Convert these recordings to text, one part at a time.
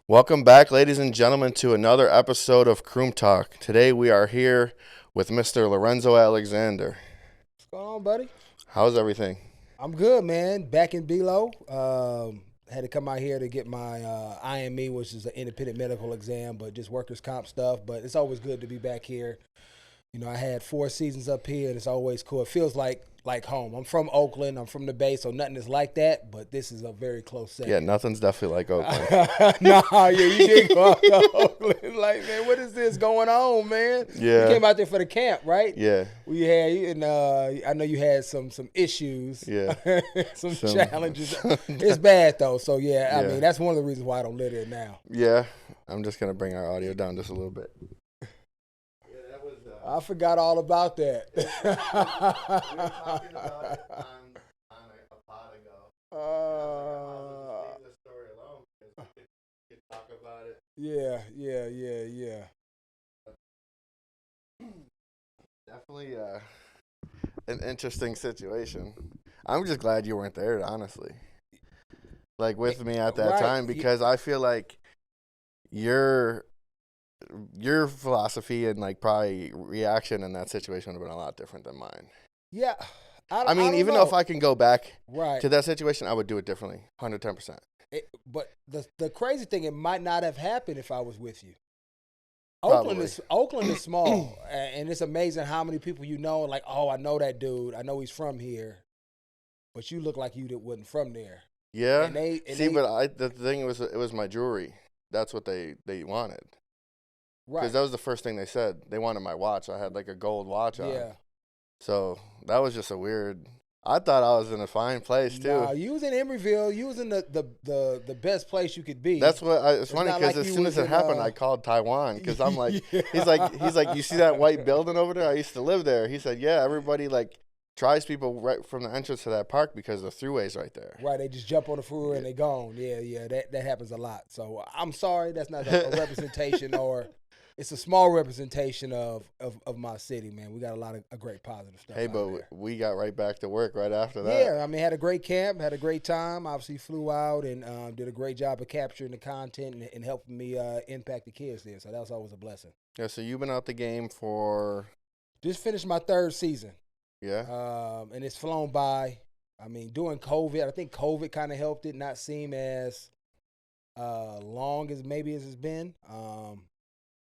Welcome back, ladies and gentlemen, to another episode of CroomTalk. Today we are here with Mr. Lorenzo Alexander. What's going on, buddy? How's everything? I'm good, man. Back in Below. Had to come out here to get my IME, which is an independent medical exam, but just workers' comp stuff. But it's always good to be back here. You know, I had 4 seasons up here, and it's always cool. It feels like home. I'm from Oakland. I'm from the Bay, so nothing is like that. But this is a very close setting. Yeah, nothing's definitely like Oakland. Yeah, you did go out to Oakland. Like, man, what is this going on, man? Yeah. You came out there for the camp, right? Yeah. We had, and I know you had some issues. Yeah. some challenges. It's bad though. So yeah, I Yeah. mean that's one of the reasons why I don't live there now. Yeah. I'm just going to bring our audio down just a little bit. I forgot all about that. We were talking about it on a pod ago. I'll just leave the story alone because we could talk about it. Yeah. Definitely an interesting situation. I'm just glad you weren't there, honestly. Like with me at that Right. time, because I feel like your philosophy and like probably reaction in that situation would have been a lot different than mine. Yeah. I mean, don't even know. though if I can go back right. to that situation, I would do it differently, 110%. But the crazy thing, it might not have happened if I was with you. Probably. Oakland is small, and it's amazing how many people you know. Like, oh, I know that dude. I know he's from here, but you look like you wasn't from there. Yeah. And they The thing was, it was my jewelry. That's what they wanted. right. Because that was the first thing they said. They wanted my watch. I had like a gold watch on. Yeah. So that was just a weird. I thought I was in a fine place too. Nah, you was in Emeryville. You was in the best place you could be. That's what. It's funny not because like as you soon was as it in, happened, I called Taiwan because I'm like, Yeah. he's like, you see that white building over there? I used to live there. He said, yeah, everybody like tries people right from the entrance to that park because the throughway's right there. Right, they just jump on the freeway and they gone. Yeah, that happens a lot. So I'm sorry, that's not a representation, or it's a small representation of my city, man. We got a lot of great positive stuff. Hey, out but there. we got right back to work right after that. Yeah, I mean, had a great camp, had a great time. Obviously, flew out and did a great job of capturing the content and helping me impact the kids there. So that was always a blessing. Yeah. So you've been out the game for. Just finished my 3rd season. Yeah. And it's flown by. I mean, during COVID, I think COVID kind of helped it not seem as long as maybe as it's been.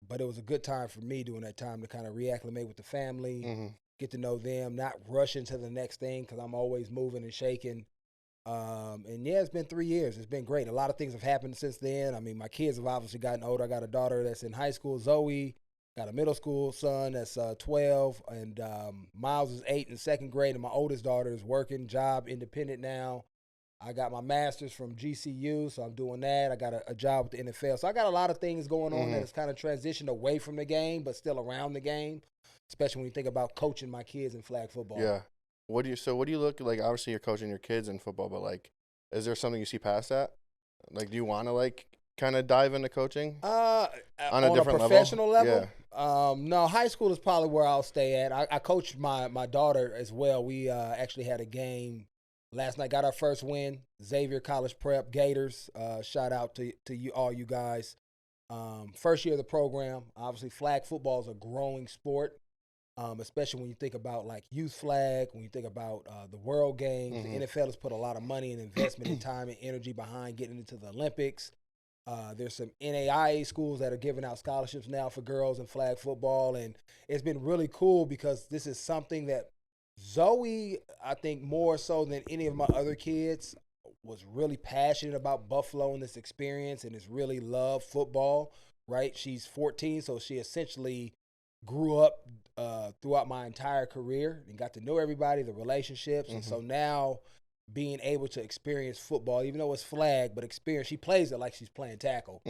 But it was a good time for me during that time to kind of reacclimate with the family, Mm-hmm. get to know them, not rush into the next thing because I'm always moving and shaking. And yeah, it's been 3 years. It's been great. A lot of things have happened since then. I mean, my kids have obviously gotten older. I got a daughter that's in high school, Zoe. Got a middle school son that's 12, and Miles is 8 in 2nd grade, and my oldest daughter is working, job independent now. I got my master's from GCU, so I'm doing that. I got a job with the NFL. So I got a lot of things going on that has kind of transitioned away from the game, but still around the game, especially when you think about coaching my kids in flag football. Yeah. What do you look like? Obviously, you're coaching your kids in football, but like, is there something you see past that? Like, do you want to like kind of dive into coaching On a different professional level? Yeah. No, high school is probably where I'll stay at. I coached my daughter as well. We actually had a game last night, got our first win. Xavier College Prep Gators. Shout out to you, all you guys. First year of the program. Obviously, flag football is a growing sport, especially when you think about like youth flag, when you think about the World Games. Mm-hmm. The NFL has put a lot of money and investment and time and energy behind getting into the Olympics. There's some NAIA schools that are giving out scholarships now for girls in flag football, and it's been really cool because this is something that Zoe, I think more so than any of my other kids, was really passionate about Buffalo and this experience and has really loved football, right? She's 14, so she essentially grew up throughout my entire career and got to know everybody, the relationships. And so now being able to experience football, even though it's flag, but she plays it like she's playing tackle.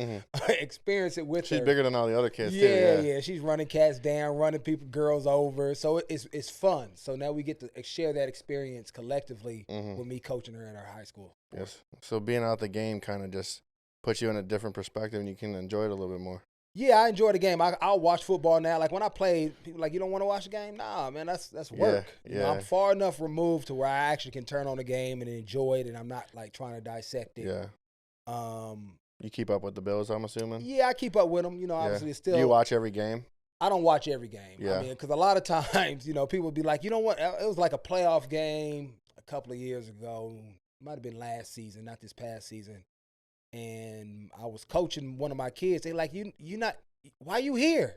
Experience it with her. She's bigger than all the other kids too. Yeah. She's running cats down, running girls over. So it's fun. So now we get to share that experience collectively with me coaching her in our high school. Yes. So being out the game kind of just puts you in a different perspective and you can enjoy it a little bit more. Yeah, I enjoy the game. I'll watch football now. Like when I played, people like, you don't want to watch the game? Nah, man, that's work. You know, I'm far enough removed to where I actually can turn on the game and enjoy it, and I'm not like trying to dissect it. Yeah. You keep up with the Bills, I'm assuming? Yeah, I keep up with them. You know, obviously it's still. Do you watch every game? I don't watch every game. Yeah. I mean, because a lot of times, you know, people be like, you know what? It was like a playoff game a couple of years ago. Might have been last season, not this past season. And I was coaching one of my kids. They like, you not, why you here?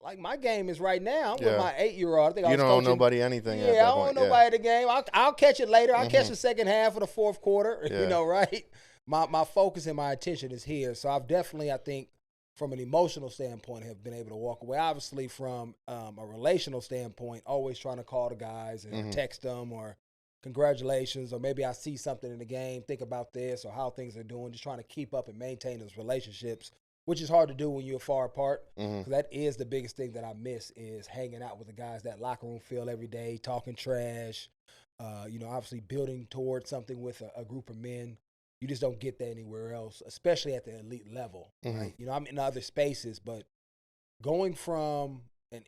Like, my game is right now. I'm with my 8-year-old. I think you don't owe nobody anything. Yeah, I don't owe nobody the game. I'll catch it later. I'll catch the second half of the fourth quarter. Yeah. You know, right? My focus and my attention is here. So I've definitely, I think, from an emotional standpoint, have been able to walk away. Obviously, from a relational standpoint, always trying to call the guys and text them or congratulations, or maybe I see something in the game, think about this or how things are doing, just trying to keep up and maintain those relationships, which is hard to do when you're far apart. Because that is the biggest thing that I miss is hanging out with the guys, that locker room feel every day, talking trash, you know, obviously building towards something with a group of men. You just don't get that anywhere else, especially at the elite level, right? You know, I'm in other spaces, but going from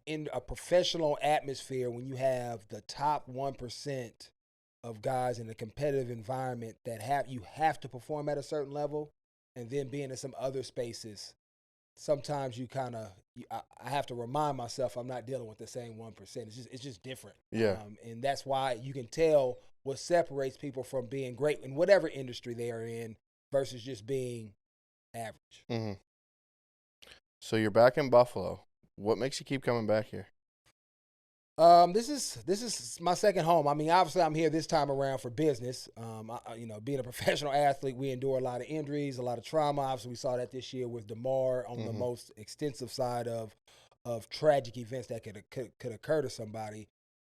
in a professional atmosphere when you have the top 1% of guys in a competitive environment that you have to perform at a certain level, and then being in some other spaces, sometimes you kind of I have to remind myself I'm not dealing with the same 1%. It's just different. Yeah, and that's why you can tell what separates people from being great in whatever industry they are in versus just being average. So you're back in Buffalo. What makes you keep coming back here? This is my second home. I mean, obviously, I'm here this time around for business. You know, being a professional athlete, we endure a lot of injuries, a lot of trauma. Obviously, we saw that this year with DeMar on the most extensive side of tragic events that could occur to somebody.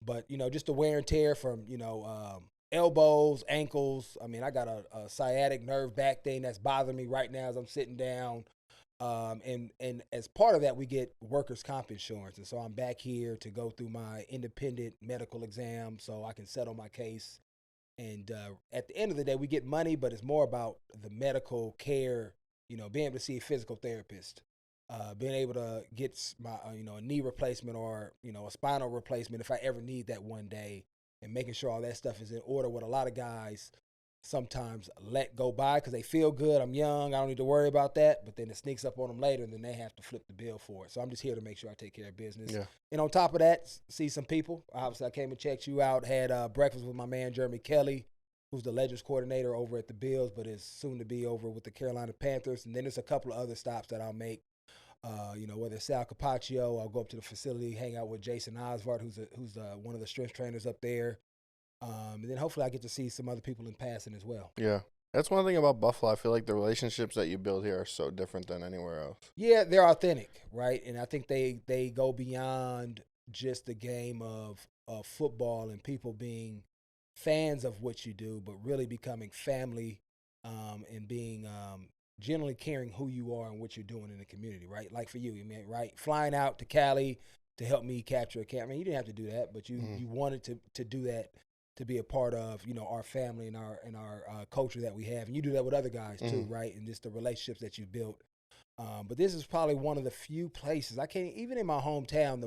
But, you know, just the wear and tear from, you know, elbows, ankles. I mean, I got a sciatic nerve back thing that's bothering me right now as I'm sitting down. And as part of that, we get workers' comp insurance. And so I'm back here to go through my independent medical exam so I can settle my case. And at the end of the day, we get money, but it's more about the medical care, you know, being able to see a physical therapist, being able to get my, you know, a knee replacement or, you know, a spinal replacement if I ever need that one day, and making sure all that stuff is in order. What a lot of guys sometimes let go by because they feel good. I'm young. I don't need to worry about that. But then it sneaks up on them later, and then they have to flip the bill for it. So I'm just here to make sure I take care of business. Yeah. And on top of that, see some people. Obviously, I came and checked you out, had breakfast with my man, Jeremy Kelly, who's the Legends coordinator over at the Bills, but is soon to be over with the Carolina Panthers. And then there's a couple of other stops that I'll make. You know, whether it's Sal Capaccio, I'll go up to the facility, hang out with Jason Osvart, who's one of the strength trainers up there. And then hopefully I get to see some other people in passing as well. Yeah. That's one thing about Buffalo. I feel like the relationships that you build here are so different than anywhere else. Yeah, they're authentic, right? And I think they go beyond just the game of football and people being fans of what you do, but really becoming family and being generally caring who you are and what you're doing in the community, right? Like for you, I mean, right? Flying out to Cali to help me capture a camp. I mean, you didn't have to do that, but you wanted to do that, to be a part of, you know, our family and our culture that we have. And you do that with other guys too, right? And just the relationships that you've built. But this is probably one of the few places I can't, even in my hometown,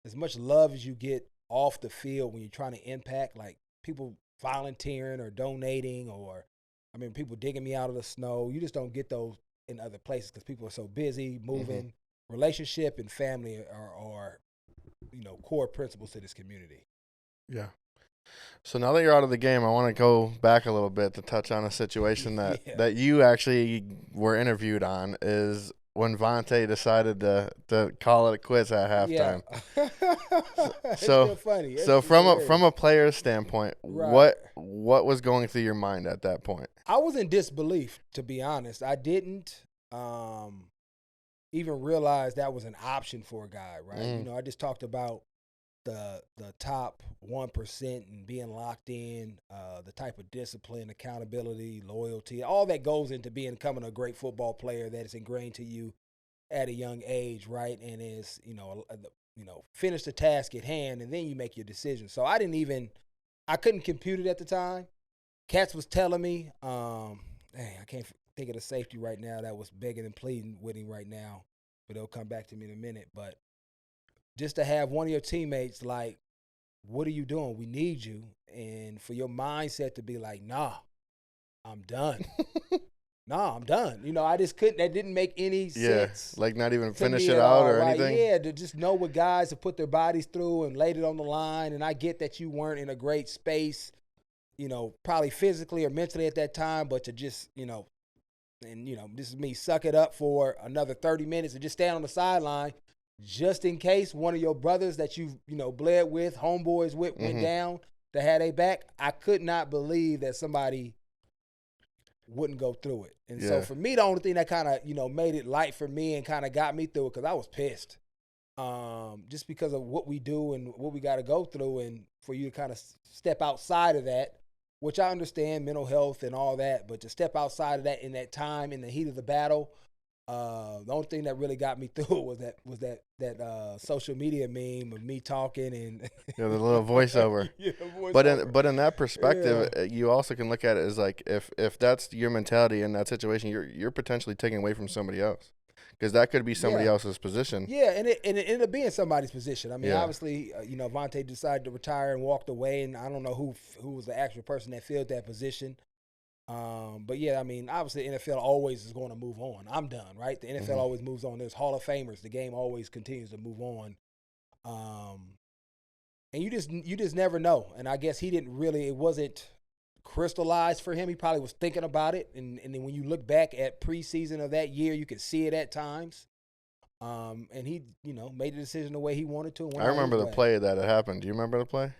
as much love as you get off the field when you're trying to impact, like people volunteering or donating, or I mean, people digging me out of the snow. You just don't get those in other places because people are so busy moving. Relationship and family are, you know, core principles to this community. Yeah. So now that you're out of the game, I want to go back a little bit to touch on a situation that you actually were interviewed on, is when Vontae decided to call it a quits at halftime. Yeah. It's so still funny. So from a player's standpoint, right, what was going through your mind at that point? I was in disbelief, to be honest. I didn't even realize that was an option for a guy, right? You know, I just talked about the top 1% and being locked in, the type of discipline, accountability, loyalty, all that goes into becoming a great football player that is ingrained to you at a young age, right? And is, you know, finish the task at hand, and then you make your decision. So I couldn't compute it at the time. Cats was telling me, I can't think of the safety right now that was begging and pleading with him right now, but it'll come back to me in a minute. But just to have one of your teammates like, what are you doing? We need you. And for your mindset to be like, nah, I'm done. no, I'm done. You know, I just couldn't. That didn't make any sense. Like not even To finish me it at out all, or right? anything. Yeah, to just know what guys have put their bodies through and laid it on the line. And I get that you weren't in a great space, you know, probably physically or mentally at that time, but to just, you know, and, you know, this is me, suck it up for another 30 minutes and just stand on the sideline just in case one of your brothers that you've, you know, bled with, homeboys with, went down to have a back. I could not believe that somebody wouldn't go through it. And so for me, the only thing that kind of, you know, made it light for me and kind of got me through it, because I was pissed. Just because of what we do and what we got to go through, and for you to kind of step outside of that, which I understand mental health and all that, but to step outside of that in that time, in the heat of the battle, the only thing that really got me through was that social media meme of me talking and the little voiceover. voiceover. But in that perspective, you also can look at it as like if that's your mentality in that situation, you're potentially taking away from somebody else, because that could be somebody else's position. Yeah, and it ended up being somebody's position. I mean, obviously, you know, Vontae decided to retire and walked away, and I don't know who was the actual person that filled that position. But yeah, I mean, obviously, the NFL always is going to move on. I'm done, right? The NFL always moves on. There's Hall of Famers. The game always continues to move on. And you just never know. And I guess he didn't really. It wasn't crystallized for him. He probably was thinking about it. And then when you look back at preseason of that year, you could see it at times. And he, you know, made the decision the way he wanted to. I remember the play that had happened. Do you remember the play?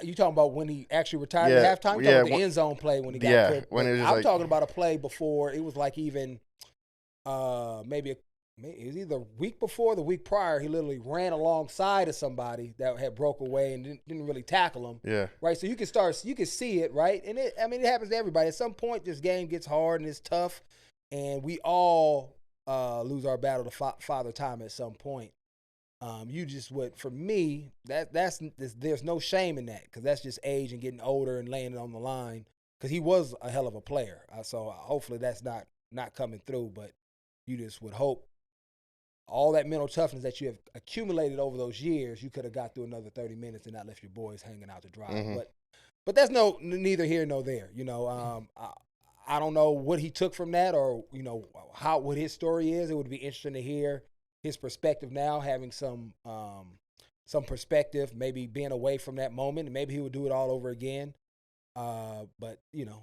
You talking about when he actually retired at halftime? You talking about the end zone play when he got cooked? When it was I'm talking about a play before. It was like even maybe it was either a week before or the week prior. He literally ran alongside of somebody that had broke away and didn't really tackle him. Yeah. Right. So you can see it, right? And it happens to everybody. At some point, this game gets hard and it's tough, and we all lose our battle to father time at some point. You just would, for me, there's no shame in that, because that's just age and getting older and laying it on the line, because he was a hell of a player. So hopefully that's not coming through, but you just would hope all that mental toughness that you have accumulated over those years, you could have got through another 30 minutes and not left your boys hanging out to dry. But that's neither here nor there. You know, I don't know what he took from that, or, you know, what his story is. It would be interesting to hear his perspective now, having some perspective, maybe being away from that moment, and maybe he would do it all over again. But, you know,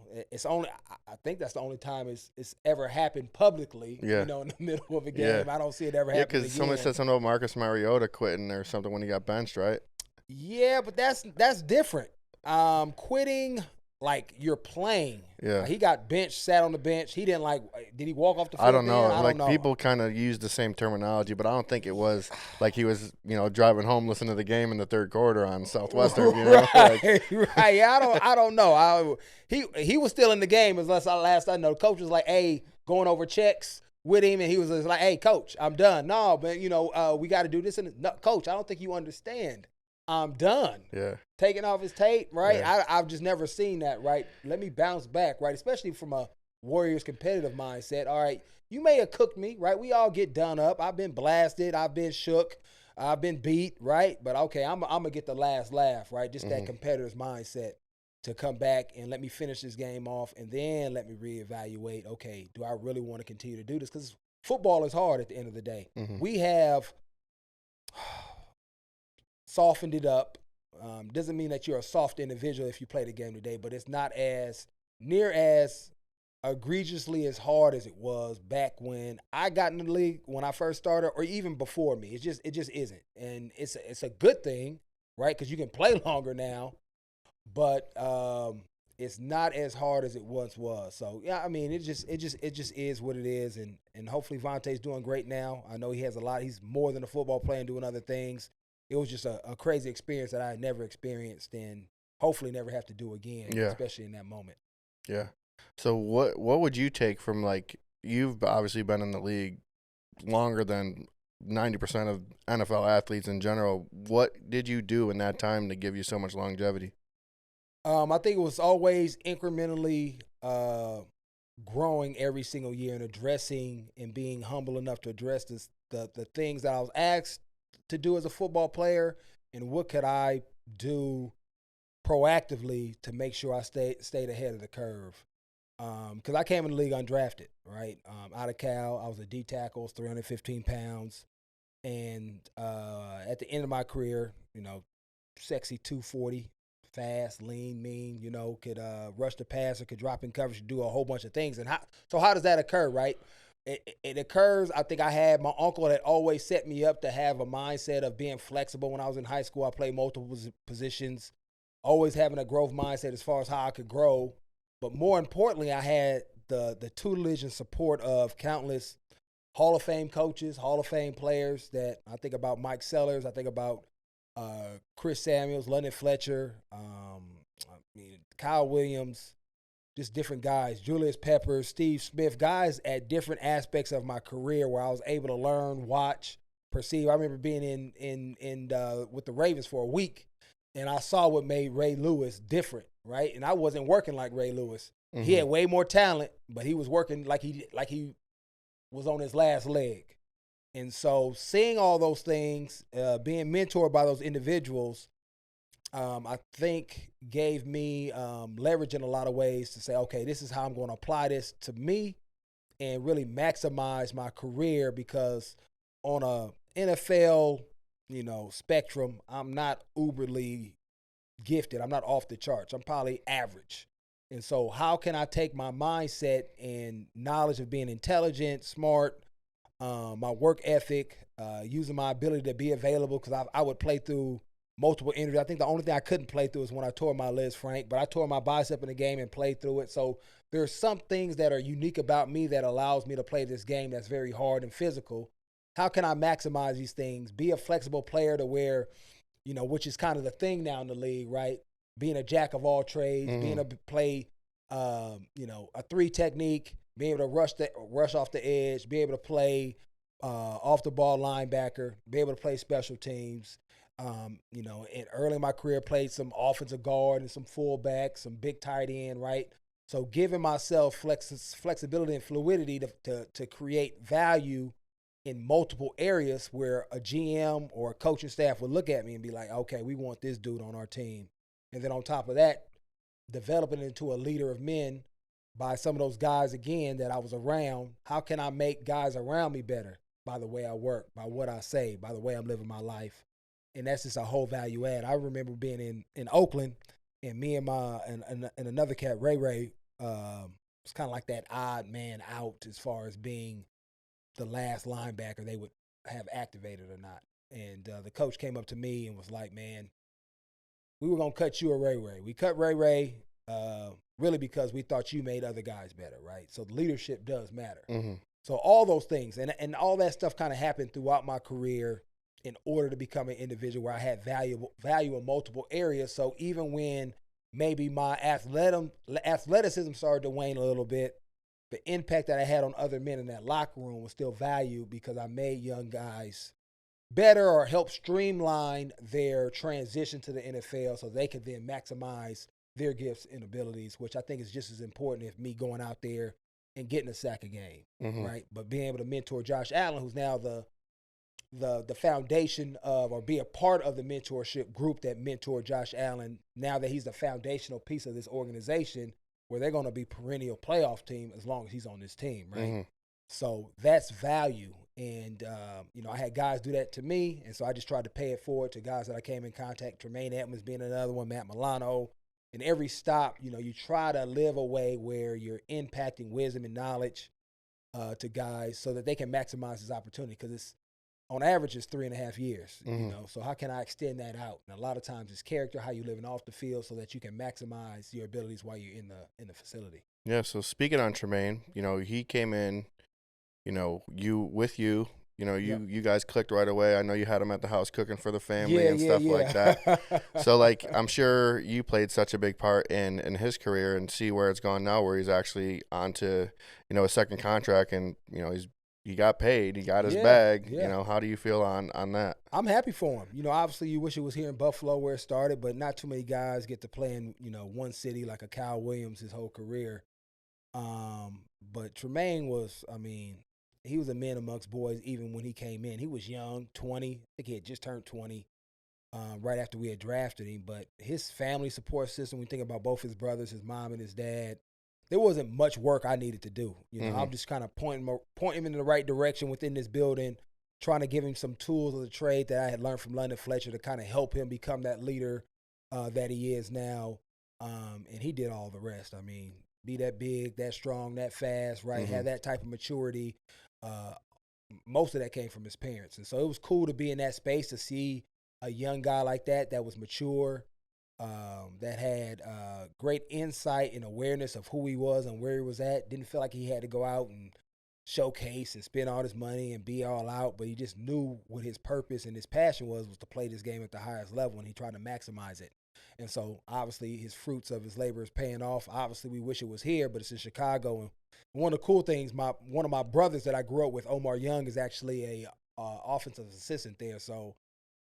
I think that's the only time it's ever happened publicly, you know, in the middle of a game. I don't see it ever happening again. Yeah, because someone said something about Marcus Mariota quitting or something when he got benched, right? Yeah, but that's different. Quitting like you're playing. Yeah. He got benched, sat on the bench. He didn't did he walk off the field? I don't know. I don't know. People kind of use the same terminology, but I don't think it was like he was, you know, driving home listening to the game in the third quarter on Southwestern. You know? Right. Yeah, I don't know. He was still in the game as last I know. The coach was like, hey, going over checks with him, and he was just like, hey, coach, I'm done. No, but, you know, we got to do this. And no, coach, I don't think you understand. I'm done. Yeah. Taking off his tape, right? Yeah. I've just never seen that, right? Let me bounce back, right? Especially from a Warriors competitive mindset. All right, you may have cooked me, right? We all get done up. I've been blasted. I've been shook. I've been beat, right? But okay, I'm going to get the last laugh, right? Just that competitor's mindset to come back and let me finish this game off, and then let me reevaluate, okay, do I really want to continue to do this? Because football is hard at the end of the day. We have softened it up. Doesn't mean that you're a soft individual if you play the game today, but it's not as near as egregiously as hard as it was back when I got in the league when I first started, or even before me. It just isn't, and it's a good thing, right? Because you can play longer now, but it's not as hard as it once was. So yeah, I mean, it just is what it is, and hopefully Vontae's doing great now. I know he has a lot. He's more than a football player and doing other things. It was just a crazy experience that I had never experienced, and hopefully never have to do again, especially in that moment. Yeah. So what would you take from, like, you've obviously been in the league longer than 90% of NFL athletes in general. What did you do in that time to give you so much longevity? I think it was always incrementally growing every single year and addressing and being humble enough to address the things that I was asked to do as a football player, and what could I do proactively to make sure I stayed ahead of the curve. Because I came in the league undrafted, right? Out of Cal, I was a D tackle, 315 pounds. And at the end of my career, sexy 240, fast, lean, mean, could rush the passer, could drop in coverage, do a whole bunch of things. And how does that occur, right? It occurs, I think I had my uncle that always set me up to have a mindset of being flexible. When I was in high school, I played multiple positions, always having a growth mindset as far as how I could grow. But more importantly, I had the tutelage and support of countless Hall of Fame coaches, Hall of Fame players that I think about. Mike Sellers, I think about Chris Samuels, London Fletcher, Kyle Williams, just different guys, Julius Peppers, Steve Smith, guys at different aspects of my career where I was able to learn, watch, perceive. I remember being in with the Ravens for a week, and I saw what made Ray Lewis different, right? And I wasn't working like Ray Lewis. Mm-hmm. He had way more talent, but he was working like he was on his last leg. And so seeing all those things, being mentored by those individuals, I think gave me leverage in a lot of ways to say, okay, this is how I'm going to apply this to me and really maximize my career, because on a NFL, spectrum, I'm not uberly gifted. I'm not off the charts. I'm probably average. And so how can I take my mindset and knowledge of being intelligent, smart, my work ethic, using my ability to be available, because I would play through multiple injuries. I think the only thing I couldn't play through is when I tore my Liz Frank, but I tore my bicep in the game and played through it. So there's some things that are unique about me that allows me to play this game that's very hard and physical. How can I maximize these things? Be a flexible player to where, which is kind of the thing now in the league, right? Being a jack of all trades, mm-hmm. being able to play, a 3 technique, being able to rush off the edge, be able to play off the ball linebacker, be able to play special teams. And early in my career, played some offensive guard and some fullback, some big tight end, right? So giving myself flexibility and fluidity to create value in multiple areas where a GM or a coaching staff would look at me and be like, okay, we want this dude on our team. And then on top of that, developing into a leader of men by some of those guys, again, that I was around. How can I make guys around me better? By the way I work, by what I say, by the way I'm living my life. And that's just a whole value add. I remember being in Oakland, and me and another cat, Ray, was kind of like that odd man out as far as being the last linebacker they would have activated or not. And the coach came up to me and was like, man, we were going to cut you a Ray. We cut Ray really because we thought you made other guys better, right? So leadership does matter. Mm-hmm. So all those things and all that stuff kind of happened throughout my career in order to become an individual where I had value in multiple areas. So even when maybe my athleticism started to wane a little bit, the impact that I had on other men in that locker room was still valued because I made young guys better or helped streamline their transition to the NFL so they could then maximize their gifts and abilities, which I think is just as important as me going out there and getting a sack a game, mm-hmm. right? But being able to mentor Josh Allen, who's now the foundation of, or be a part of the mentorship group that mentored Josh Allen, now that he's the foundational piece of this organization where they're going to be perennial playoff team as long as he's on this team, right? Mm-hmm. So that's value. And, I had guys do that to me, and so I just tried to pay it forward to guys that I came in contact, Tremaine Edmonds being another one, Matt Milano. And every stop, you try to live a way where you're impacting wisdom and knowledge to guys so that they can maximize this opportunity, because it's, on average, it's 3.5 years, mm-hmm. So how can I extend that out? And a lot of times it's character, how you living off the field, so that you can maximize your abilities while you're in the facility. Yeah, so speaking on Tremaine, he came in, you guys clicked right away. I know you had him at the house cooking for the family and stuff like that. So, I'm sure you played such a big part in his career, and see where it's gone now, where he's actually on to, a second contract, and, he got paid, he got his bag. Yeah. How do you feel on that? I'm happy for him. Obviously you wish it was here in Buffalo where it started, but not too many guys get to play in, one city like a Kyle Williams his whole career. But Tremaine was, he was a man amongst boys even when he came in. He was young, 20. I think he had just turned 20 right after we had drafted him. But his family support system, we think about both his brothers, his mom and his dad, there wasn't much work I needed to do. Mm-hmm. I'm just kind of pointing him in the right direction within this building, trying to give him some tools of the trade that I had learned from London Fletcher to kind of help him become that leader that he is now. And he did all the rest. I mean, be that big, that strong, that fast, right? Mm-hmm. Have that type of maturity. Most of that came from his parents. And so it was cool to be in that space to see a young guy like that was mature, that had great insight and awareness of who he was and where he was at. Didn't feel like he had to go out and showcase and spend all his money and be all out, but he just knew what his purpose and his passion was to play this game at the highest level, and he tried to maximize it. And so obviously his fruits of his labor is paying off. Obviously we wish it was here, but it's in Chicago. And one of the cool things, one of my brothers that I grew up with, Omar Young, is actually a offensive assistant there. So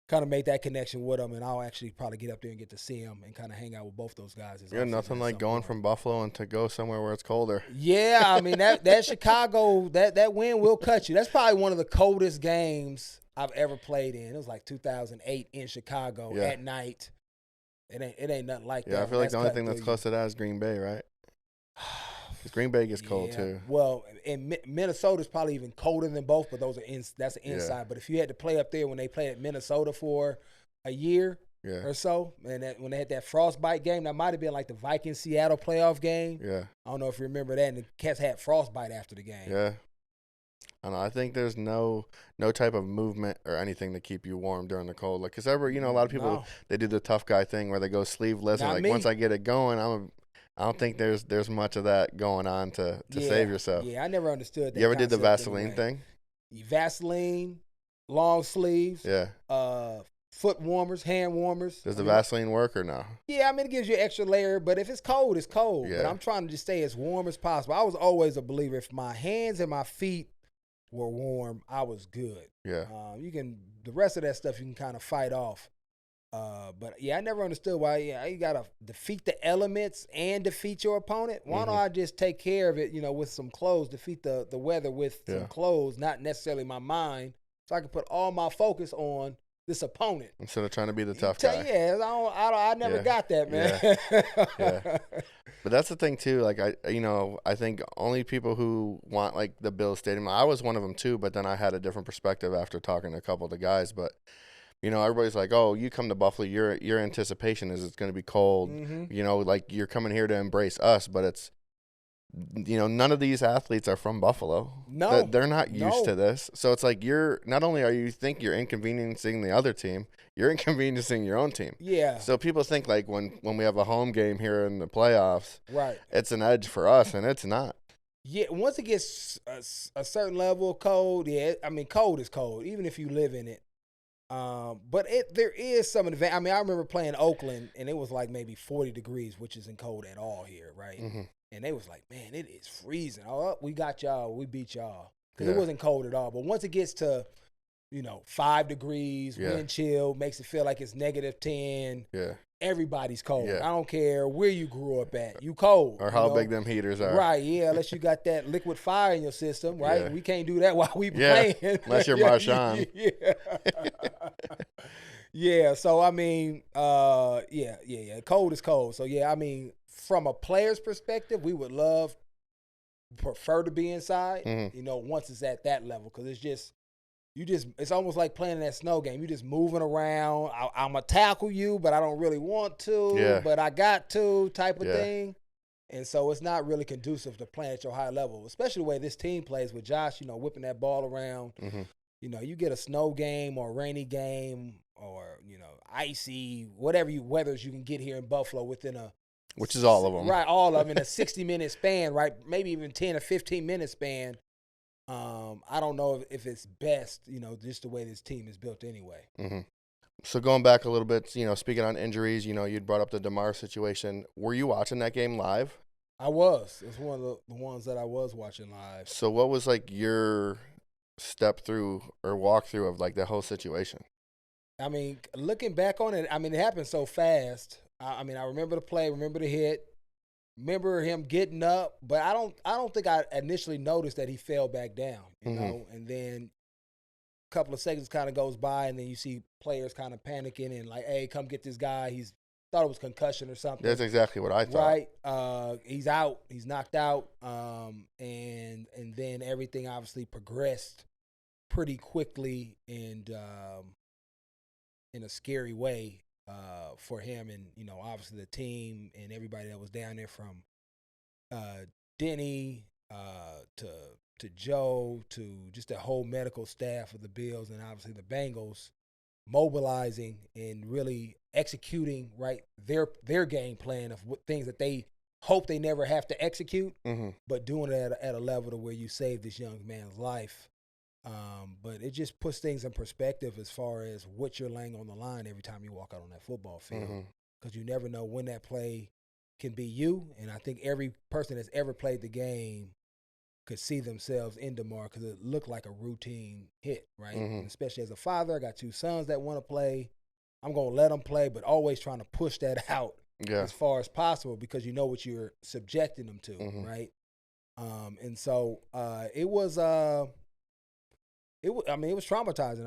kind of made that connection with him, and I'll actually probably get up there and get to see him and kind of hang out with both those guys. Yeah, nothing like going from Buffalo and to go somewhere where it's colder. Yeah, I mean, that Chicago, that wind will cut you. That's probably one of the coldest games I've ever played in. It was like 2008 in Chicago at night. It ain't nothing like that. Yeah, I feel like the only thing that's close to that is Green Bay, right? Because Green Bay gets cold too. Well, in Minnesota's probably even colder than both, but that's an inside. Yeah. But if you had to play up there when they played at Minnesota for a year or so, and when they had that frostbite game, that might have been like the Vikings-Seattle playoff game. Yeah. I don't know if you remember that, and the Cats had frostbite after the game. Yeah. I don't know. I think there's no type of movement or anything to keep you warm during the cold. Like, 'cause a lot of people, they do the tough guy thing where they go sleeveless. And like, once I get it going, I don't think there's much of that going on to save yourself. Yeah, I never understood that. You ever did the Vaseline thing? Vaseline, long sleeves. Yeah. Foot warmers, hand warmers. Does the Vaseline work or no? Yeah, I mean, it gives you an extra layer, but if it's cold, it's cold. Yeah. But I'm trying to just stay as warm as possible. I was always a believer, if my hands and my feet were warm, I was good. Yeah. The rest of that stuff you can kind of fight off. But yeah, I never understood why you gotta defeat the elements and defeat your opponent. Why don't I just take care of it, with some clothes, defeat the weather with some clothes, not necessarily my mind, so I can put all my focus on this opponent instead of trying to be the tough guy. Yeah, I never got that, man. Yeah. But that's the thing too. Like I think only people who want like the Bills Stadium. I was one of them too, but then I had a different perspective after talking to a couple of the guys. But everybody's like, oh, you come to Buffalo, your anticipation is it's going to be cold. Like you're coming here to embrace us, but it's none of these athletes are from Buffalo. No, they're not used to this. So it's like you're not only are you think you're inconveniencing the other team, you're inconveniencing your own team. Yeah. So people think like when we have a home game here in the playoffs, right, it's an edge for us, and it's not. Yeah, once it gets a certain level of cold, cold is cold, even if you live in it. But there is some advantage. I mean, I remember playing Oakland, and it was like maybe 40 degrees, which isn't cold at all here, right? Mm-hmm. And they was like, man, it is freezing. Oh, we got y'all. We beat y'all. Because it wasn't cold at all. But once it gets to, 5 degrees, wind chill, makes it feel like it's -10. Yeah. Everybody's cold. Yeah. I don't care where you grew up at. You cold. Or how big them heaters are. Right, yeah. Unless you got that liquid fire in your system, right? Yeah. We can't do that while we playing. Unless you're Marshawn. Yeah. So, I mean, cold is cold. So, yeah, I mean, from a player's perspective, we would prefer to be inside, once it's at that level. Because it's almost like playing that snow game. You're just moving around. I'm going to tackle you, but I don't really want to, but I got to type of thing. And so it's not really conducive to playing at your high level, especially the way this team plays with Josh, whipping that ball around. Mm-hmm. You get a snow game or a rainy game or, icy, whatever weathers you can get here in Buffalo within which is all of them. Right, all of them in a 60-minute span, right? Maybe even 10 or 15-minute span. I don't know if it's best, just the way this team is built anyway. Mm-hmm. So going back a little bit, speaking on injuries, you'd brought up the DeMar situation. Were you watching that game live? I was. It's one of the ones that I was watching live. So what was like your step through or walk through of like the whole situation? I mean, looking back on it, it happened so fast. I remember the play, remember the hit. Remember him getting up, but I don't think I initially noticed that he fell back down, and then a couple of seconds kind of goes by, and then you see players kind of panicking and like, hey, come get this guy. He's thought it was concussion or something. That's exactly what I thought. Right. He's out. He's knocked out. And then everything obviously progressed pretty quickly and in a scary way for him and, obviously the team and everybody that was down there from Denny to Joe to just the whole medical staff of the Bills and obviously the Bengals mobilizing and really executing their game plan of what things that they hope they never have to execute, but doing it at a level to where you save this young man's life. But it just puts things in perspective as far as what you're laying on the line every time you walk out on that football field, because you never know when that play can be you. And I think every person that's ever played the game could see themselves in DeMar because it looked like a routine hit, right? And especially as a father, I got 2 sons that want to play. I'm going to let them play, but always trying to push that out as far as possible because you know what you're subjecting them to, right? And so it was traumatizing.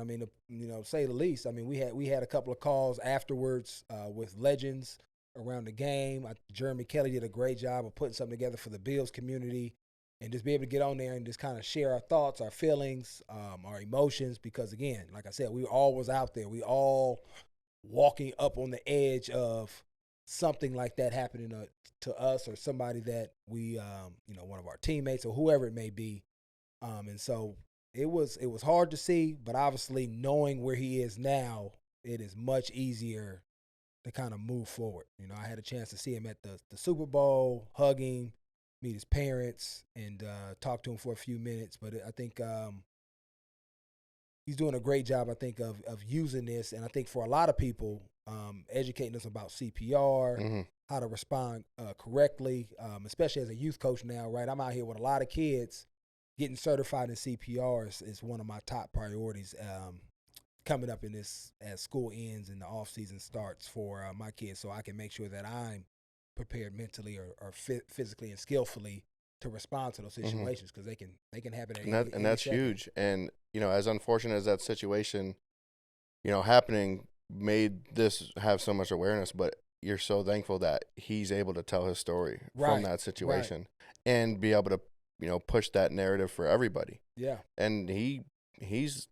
I mean, to say the least. I mean, we had a couple of calls afterwards with legends around the game. Jeremy Kelly did a great job of putting something together for the Bills community and just be able to get on there and just kind of share our thoughts, our feelings, our emotions. Because, again, like I said, we all was out there. We all walking up on the edge of something like that happening to us or somebody that we, one of our teammates or whoever it may be. And so it was hard to see, but obviously knowing where he is now, it is much easier to kind of move forward. I had a chance to see him at the Super Bowl, hug him, meet his parents, and talk to him for a few minutes. But I think he's doing a great job, I think, of using this. And I think for a lot of people, educating us about CPR, how to respond correctly, especially as a youth coach now, right? I'm out here with a lot of kids. Getting certified in CPR is one of my top priorities coming up in this as school ends and the off season starts for my kids, so I can make sure that I'm prepared mentally or physically and skillfully to respond to those situations because they can happen at any that's second. huge. And as unfortunate as that situation happening made this have so much awareness, but you're so thankful that he's able to tell his story from that situation and be able to push that narrative for everybody. Yeah. And he's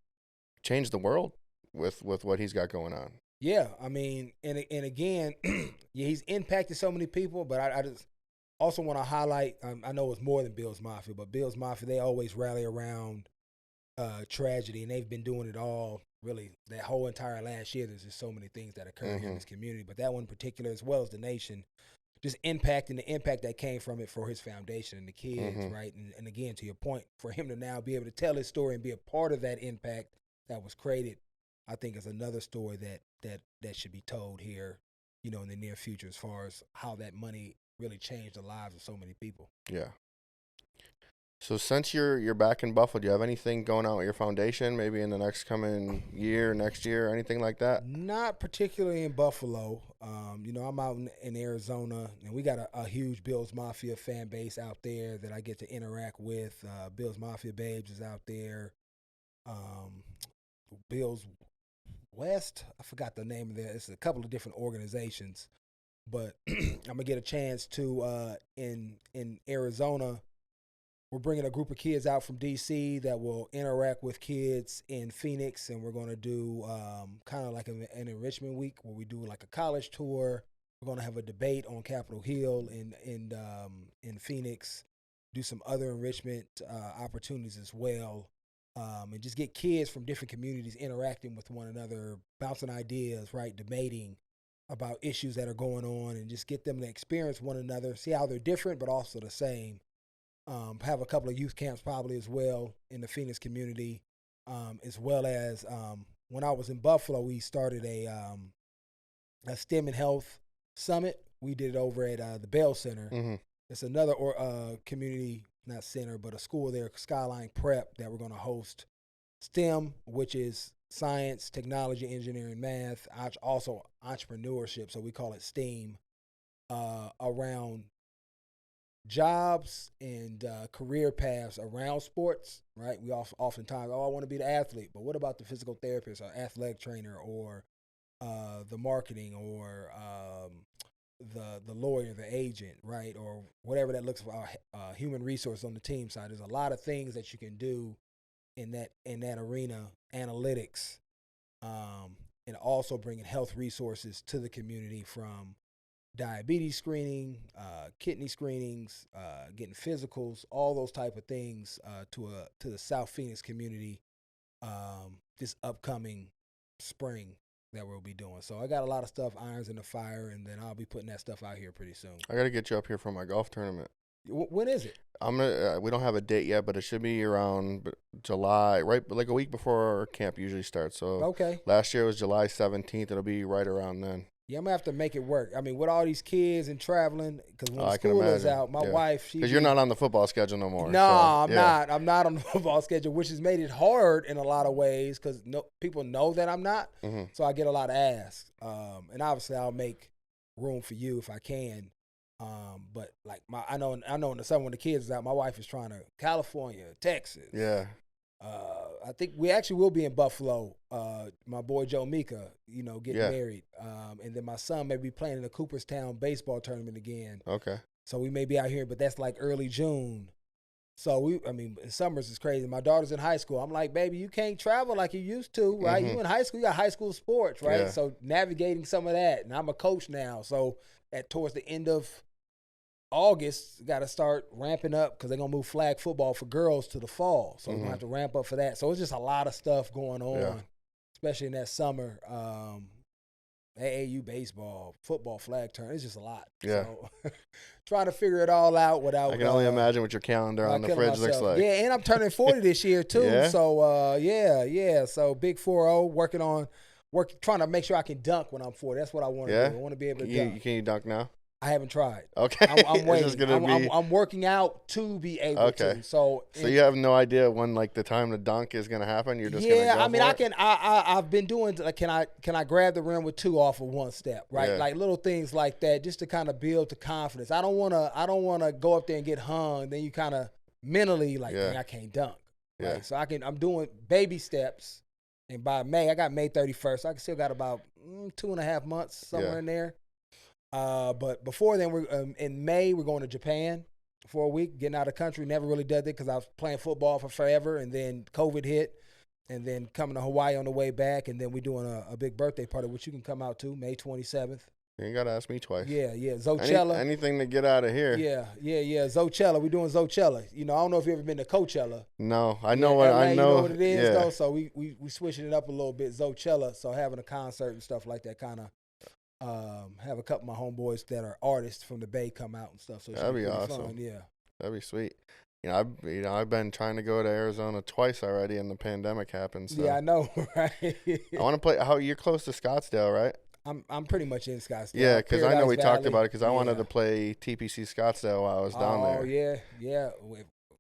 changed the world with what he's got going on. Yeah, I mean, and again, he's impacted so many people, but I just also want to highlight, I know it's more than Bills Mafia, but Bills Mafia, they always rally around tragedy, and they've been doing it all, really, that whole entire last year. There's just so many things that occur here in this community, but that one in particular, as well as the nation, just impacting the impact that came from it for his foundation and the kids, right? And again, to your point, for him to now be able to tell his story and be a part of that impact that was created, I think is another story that should be told here, in the near future as far as how that money really changed the lives of so many people. Yeah. So since you're back in Buffalo, do you have anything going on with your foundation, maybe in the next next year, anything like that? Not particularly in Buffalo. I'm out in Arizona, and we got a huge Bills Mafia fan base out there that I get to interact with. Bills Mafia Babes is out there. Bills West, I forgot the name of that. It's a couple of different organizations, but I'm gonna get a chance to in Arizona. We're bringing a group of kids out from DC that will interact with kids in Phoenix, and we're going to do kind of like an enrichment week where we do like a college tour. We're going to have a debate on Capitol Hill in Phoenix, do some other enrichment opportunities as well, and just get kids from different communities interacting with one another, bouncing ideas, right, debating about issues that are going on, and just get them to experience one another, see how they're different but also the same. Have a couple of youth camps probably as well in the Phoenix community, as well as when I was in Buffalo, we started a STEM and Health Summit. We did it over at the Bell Center. It's another community, not center, but a school there, Skyline Prep, that we're going to host STEM, which is science, technology, engineering, math, also entrepreneurship, so we call it STEAM, around jobs and career paths around sports, right? We oftentimes, I want to be the athlete, but what about the physical therapist or athletic trainer or the marketing or the lawyer, the agent, right, or whatever that looks for, human resource on the team side. There's a lot of things that you can do in that arena, analytics, and also bringing health resources to the community from diabetes screening, kidney screenings, getting physicals, all those type of things to the South Phoenix community this upcoming spring that we'll be doing. So I got a lot of stuff, irons in the fire, and then I'll be putting that stuff out here pretty soon. I got to get you up here for my golf tournament. When is it? We don't have a date yet, but it should be around July, right, like a week before our camp usually starts. So okay. Last year was July 17th. It'll be right around then. Yeah, I'm going to have to make it work. I mean, with all these kids and traveling, because when school is out, my wife, because you're not on the football schedule no more. No, I'm not. I'm not on the football schedule, which has made it hard in a lot of ways because people know that I'm not. Mm-hmm. So I get a lot of asks. And obviously I'll make room for you if I can. But like I know in the summer when the kids is out, my wife is trying to California, Texas. Yeah. I think we actually will be in Buffalo. My boy Joe Mika, getting married. And then my son may be playing in the Cooperstown baseball tournament again. Okay. So we may be out here, but that's like early June. So summers is crazy. My daughter's in high school. I'm like, baby, you can't travel like you used to, right? Mm-hmm. You in high school, you got high school sports, right? Yeah. So navigating some of that. And I'm a coach now. So towards the end of August, got to start ramping up because they're going to move flag football for girls to the fall. So we're going to have to ramp up for that. So it's just a lot of stuff going on, especially in that summer. AAU baseball, football flag turn. It's just a lot. Yeah. So trying to figure it all out without. I can only imagine what your calendar on the fridge looks like. Yeah, and I'm turning 40 this year too. Yeah? So yeah. So big 4-0, trying to make sure I can dunk when I'm 40. That's what I want to do. I want to be able to dunk. Can you dunk now? I haven't tried. Okay. I'm waiting. I'm working out to be able to. So you have no idea when like the time to dunk is going to happen. You're just gonna go for it? I've been doing. Like, can I grab the rim with two off of one step, right? Yeah. Like little things like that, just to kind of build the confidence. I don't wanna go up there and get hung. Then you kind of mentally like, dang, I can't dunk. Yeah. Right? So I'm doing baby steps, and by May, I got May 31st. I still got about 2.5 months somewhere in there. But before then, we're in May. We're going to Japan for a week, getting out of the country. Never really did it because I was playing football for forever, and then COVID hit, and then coming to Hawaii on the way back, and then we're doing a big birthday party, which you can come out to May 27th. You ain't got to ask me twice. Yeah, Zochella. Anything to get out of here. Yeah. Zochella. We're doing Zochella. I don't know if you've ever been to Coachella. No, I know what LA, I know. You know what it is, though. Yeah. So we switching it up a little bit. Zochella. So having a concert and stuff like that, kind of. Have a couple of my homeboys that are artists from the Bay come out and stuff. So that'd be awesome. Fun. Yeah, that'd be sweet. I've been trying to go to Arizona twice already, and the pandemic happened. So. Yeah, I know, right? I want to play. You're close to Scottsdale, right? I'm pretty much in Scottsdale. Yeah, because I know we talked Valley. about it. Because I wanted to play TPC Scottsdale while I was down there. Oh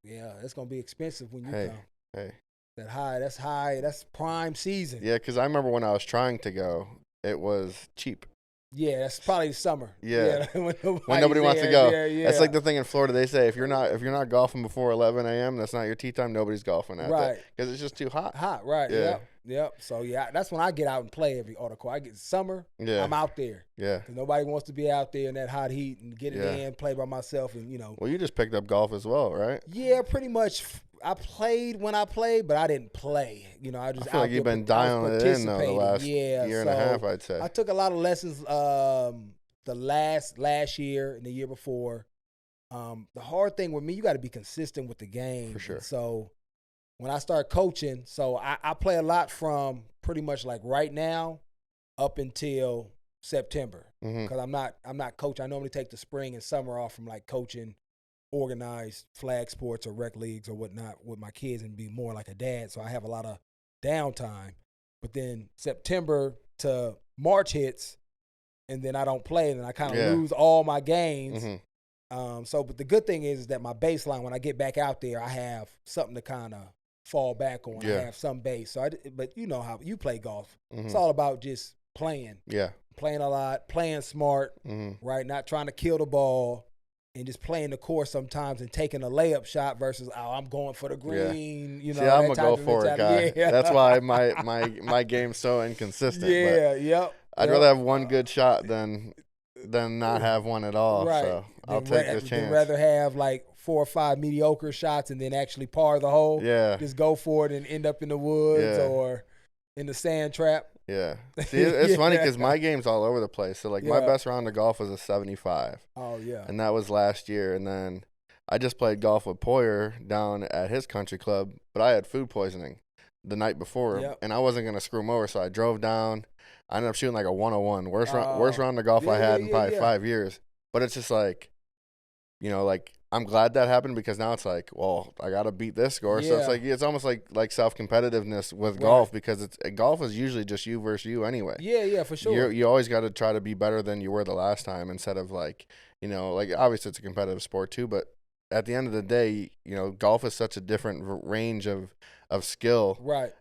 yeah. It's gonna be expensive when you come. Hey, that's high. That's prime season. Yeah, because I remember when I was trying to go, it was cheap. Yeah, that's probably the summer. Yeah, when nobody wants to go. Yeah. That's like the thing in Florida. They say if you're not golfing before 11 a.m., that's not your tee time. Nobody's golfing at that because it's just too hot. Right? Yeah. Yep. So that's when I get out and play every article. I get summer. Yeah. I'm out there. Yeah. Because nobody wants to be out there in that hot heat and get it in, play by myself, and Well, you just picked up golf as well, right? Yeah, pretty much. I played when I played, but I didn't play. I just I feel like you've been dialing it in though the last year and a half, I'd say. I took a lot of lessons the last year and the year before. The hard thing with me, you got to be consistent with the game. For sure. And so when I start coaching, so I play a lot from pretty much like right now up until September because I'm not coaching. I normally take the spring and summer off from like coaching organized flag sports or rec leagues or whatnot with my kids and be more like a dad. So I have a lot of downtime. But then September to March hits, and then I don't play, and then I kind of lose all my games. But the good thing is that my baseline, when I get back out there, I have something to kind of fall back on. Yeah. I have some base. But you know how you play golf. It's all about just playing. Yeah. Playing a lot, playing smart, right? Not trying to kill the ball. And just playing the course sometimes and taking a layup shot versus I'm going for the green. See, I'm a go for it guy. Yeah. That's why my game's so inconsistent. Yeah, yep. I'd rather have one good shot than not have one at all. Right. So I'll take the chance. Then rather have like 4 or 5 mediocre shots and then actually par the hole. Yeah. Just go for it and end up in the woods or in the sand trap. Yeah. See, it's funny because my game's all over the place. So, like, my best round of golf was a 75. Oh, yeah. And that was last year. And then I just played golf with Poyer down at his country club, but I had food poisoning the night before, and I wasn't going to screw him over. So I drove down. I ended up shooting like a 101. Worst round of golf I had in probably 5 years. But it's just like, you know, like, I'm glad that happened because now it's like, well, I got to beat this score. So it's like, it's almost like self-competitiveness with golf because golf is usually just you versus you anyway. Yeah, for sure. You always got to try to be better than you were the last time instead of like, you know, like obviously it's a competitive sport too, but at the end of the day, you know, golf is such a different range of skill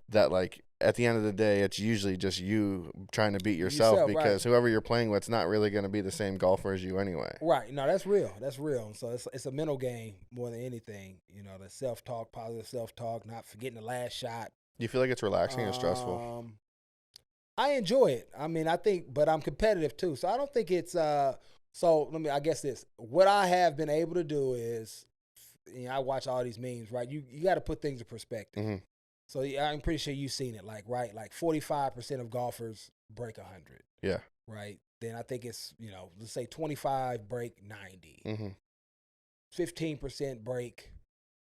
that like at the end of the day, it's usually just you trying to beat yourself because whoever you're playing with is not really going to be the same golfer as you anyway. Right. No, that's real. That's real. So it's a mental game more than anything. You know, the self-talk, positive self-talk, not forgetting the last shot. Do you feel like it's relaxing or stressful? I enjoy it. I mean, but I'm competitive too. So I don't think it's I guess this. What I have been able to do is, you know, I watch all these memes, right? You got to put things in perspective. Mm-hmm. So I'm pretty sure you've seen it, like 45% of golfers break 100. Yeah. Right. Then I think it's, you know, let's say 25 break 90. Mm-hmm. 15% break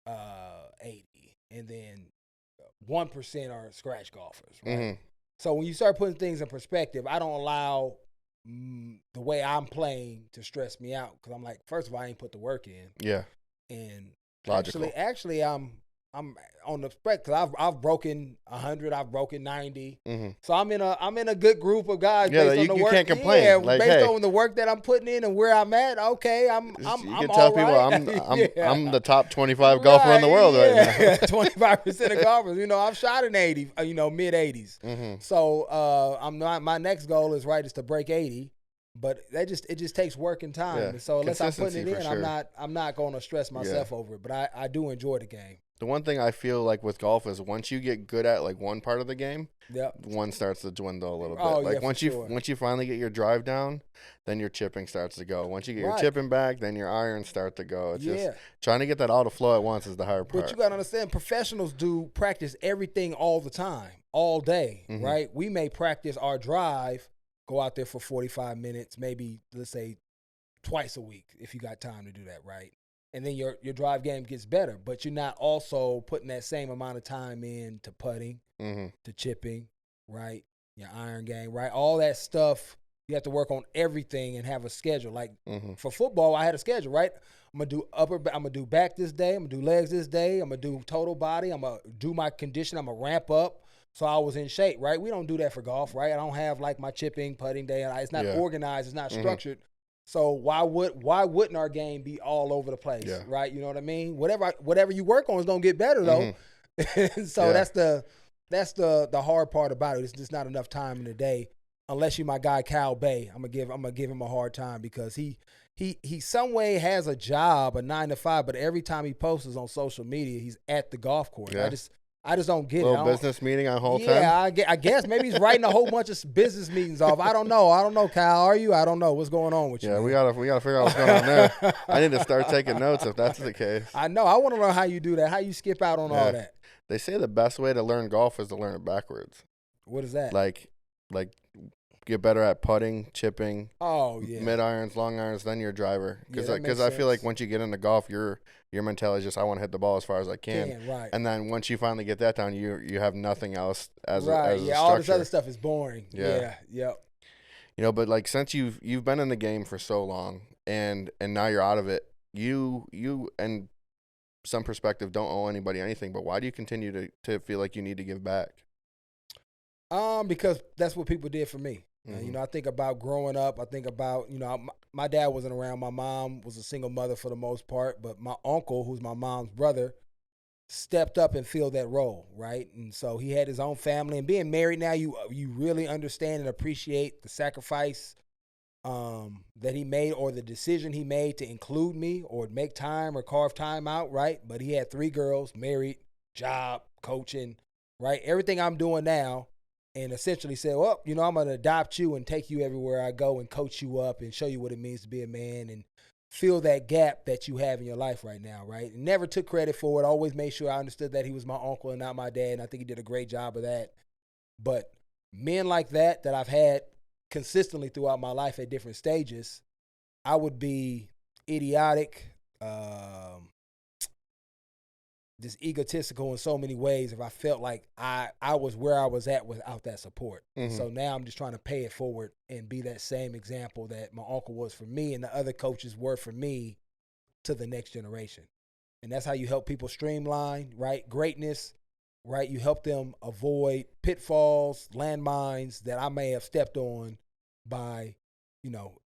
80, and then 1% are scratch golfers. Right. Mm-hmm. So when you start putting things in perspective, I don't allow the way I'm playing to stress me out because I'm like, first of all, I ain't put the work in. Yeah. And logical. Actually, I'm on the spec because I've broken 100, I've broken 90, so I'm in a good group of guys. Yeah, based on the you work. Can't complain. Yeah, like, based on the work that I'm putting in and where I'm at. Okay, I'm you I'm can tell all people right. I'm the top 25 golfer in the world right now. 25% of golfers. You know, I've shot in 80, you know, mid 80s. So I'm not. My next goal is to break 80. But it just takes work and time. And so unless I'm putting it in, sure. I'm not going to stress myself over it. But I do enjoy the game. The one thing I feel like with golf is once you get good at like one part of the game, one starts to dwindle a little bit. Like once you finally get your drive down, then your chipping starts to go. Once you get your chipping back, then your irons start to go. It's just trying to get that all to flow at once is the hard part. But you got to understand, professionals do practice everything all the time, all day, right? We may practice our drive, go out there for 45 minutes, maybe let's say twice a week if you got time to do that, right? And then your drive game gets better, but you're not also putting that same amount of time in to putting, to chipping, right? Your iron game, right? All that stuff, you have to work on everything and have a schedule. Like for football, I had a schedule, right? I'm gonna do back this day, I'm gonna do legs this day, I'm gonna do total body, I'm gonna do my condition, I'm gonna ramp up. So I was in shape, right? We don't do that for golf, right? I don't have like my chipping, putting day. It's not organized. It's not structured. So why wouldn't our game be all over the place, right? You know what I mean? Whatever you work on is gonna get better though. So that's the hard part about it. It's just not enough time in the day, unless you're my guy Cal Bay. I'm gonna give him a hard time because he some way has a job, a 9 to 5, but every time he posts on social media, he's at the golf course. Yeah. I just don't get it. Little business meeting on whole time? Yeah, I guess maybe he's writing a whole bunch of business meetings off. I don't know, Kyle. Are you? I don't know. What's going on with you? Yeah, we gotta figure out what's going on there. I need to start taking notes if that's the case. I know. I want to know how you do that. How you skip out on all that. They say the best way to learn golf is to learn it backwards. What is that? Like get better at putting, chipping, mid irons, long irons, then your driver. Because I feel like once you get into golf, your mentality is just I want to hit the ball as far as I can. Right. And then once you finally get that down, you have nothing else as a structure. All this other stuff is boring. Yeah. Yep. You know, but like since you've been in the game for so long and now you're out of it, you and some perspective don't owe anybody anything. But why do you continue to feel like you need to give back? Because that's what people did for me. You know, I think about growing up. I think about, you know, my dad wasn't around. My mom was a single mother for the most part. But my uncle, who's my mom's brother, stepped up and filled that role, right? And so he had his own family. And being married now, you really understand and appreciate the sacrifice that he made or the decision he made to include me or make time or carve time out, right? But he had 3 girls, married, job, coaching, right? Everything I'm doing now, and essentially said, well, I'm going to adopt you and take you everywhere I go and coach you up and show you what it means to be a man and fill that gap that you have in your life right now, right? And never took credit for it. Always made sure I understood that he was my uncle and not my dad, and I think he did a great job of that. But men like that I've had consistently throughout my life at different stages, I would be idiotic, just egotistical in so many ways if I felt like I was where I was at without that support. Mm-hmm. So now I'm just trying to pay it forward and be that same example that my uncle was for me and the other coaches were for me to the next generation. And that's how you help people streamline, right? Greatness, right? You help them avoid pitfalls, landmines that I may have stepped on by,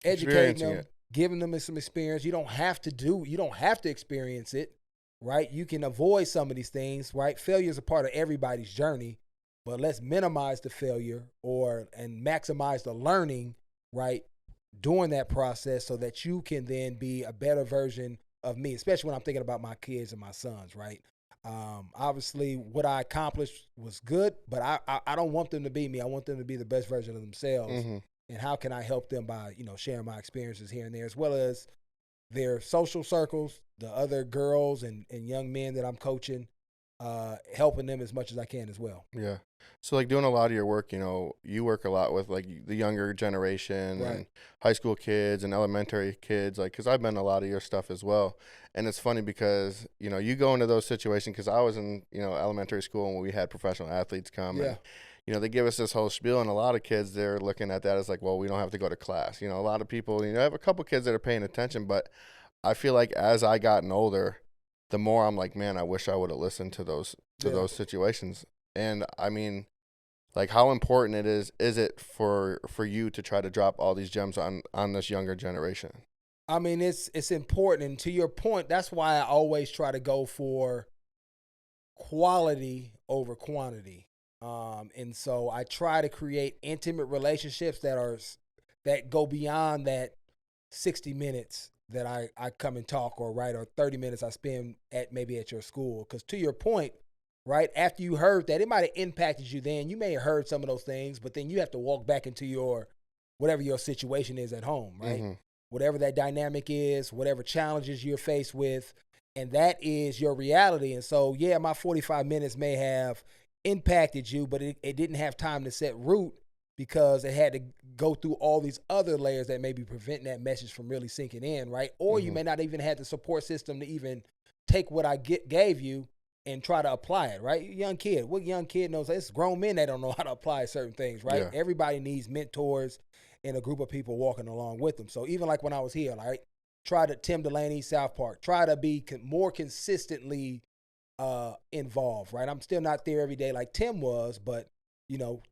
educating them, giving them some experience. You don't have to experience it. Right? You can avoid some of these things, right? Failure is a part of everybody's journey, but let's minimize the failure and maximize the learning, right? During that process so that you can then be a better version of me, especially when I'm thinking about my kids and my sons, right? Obviously, what I accomplished was good, but I don't want them to be me. I want them to be the best version of themselves. Mm-hmm. And how can I help them by, sharing my experiences here and there, as well as their social circles, the other girls and young men that I'm coaching, helping them as much as I can as well. Yeah. So like doing a lot of your work, you work a lot with like the younger generation right. and high school kids and elementary kids, like, cause I've been in a lot of your stuff as well. And it's funny because, you go into those situations, cause I was in, elementary school when we had professional athletes come yeah. and, they give us this whole spiel, and a lot of kids, they're looking at that as like, well, we don't have to go to class. A lot of people, I have a couple kids that are paying attention, but I feel like as I gotten older, the more I'm like, man, I wish I would have listened to those situations. And I mean, like, how important is it for you to try to drop all these gems on this younger generation? I mean, it's important. And to your point, that's why I always try to go for quality over quantity. And so I try to create intimate relationships that go beyond that 60 minutes that I come and talk or 30 minutes I spend at your school. Because to your point, right, after you heard that, it might have impacted you then. You may have heard some of those things, but then you have to walk back into whatever your situation is at home, right? Mm-hmm. Whatever that dynamic is, whatever challenges you're faced with, and that is your reality. And so, yeah, my 45 minutes may have impacted you, but it didn't have time to set root because it had to go through all these other layers that may be preventing that message from really sinking in, right? Or mm-hmm. you may not even have the support system to even take what I gave you and try to apply it, right? What young kid knows? It's grown men that don't know how to apply certain things, right? Yeah. Everybody needs mentors and a group of people walking along with them. So even like when I was here, right? Tim Delaney, South Park, try to be more consistently involved, right? I'm still not there every day like Tim was, but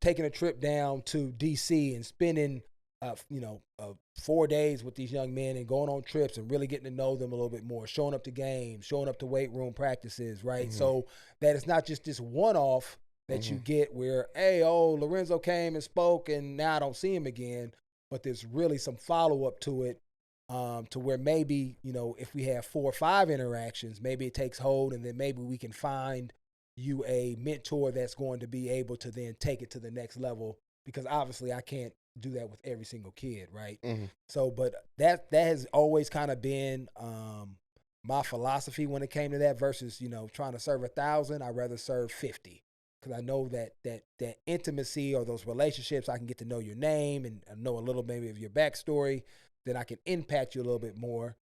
taking a trip down to DC and spending 4 days with these young men and going on trips and really getting to know them a little bit more, showing up to games, showing up to weight room practices, right? Mm-hmm. So that it's not just this one-off that mm-hmm. you get where, hey, Lorenzo came and spoke and now I don't see him again, but there's really some follow-up to it. To where maybe, if we have 4 or 5 interactions, maybe it takes hold and then maybe we can find you a mentor that's going to be able to then take it to the next level, because obviously I can't do that with every single kid, right? Mm-hmm. So, but that has always kind of been my philosophy when it came to that versus, trying to serve 1,000, I'd rather serve 50. Because I know that intimacy or those relationships, I can get to know your name and know a little maybe of your backstory, then I can impact you a little bit more.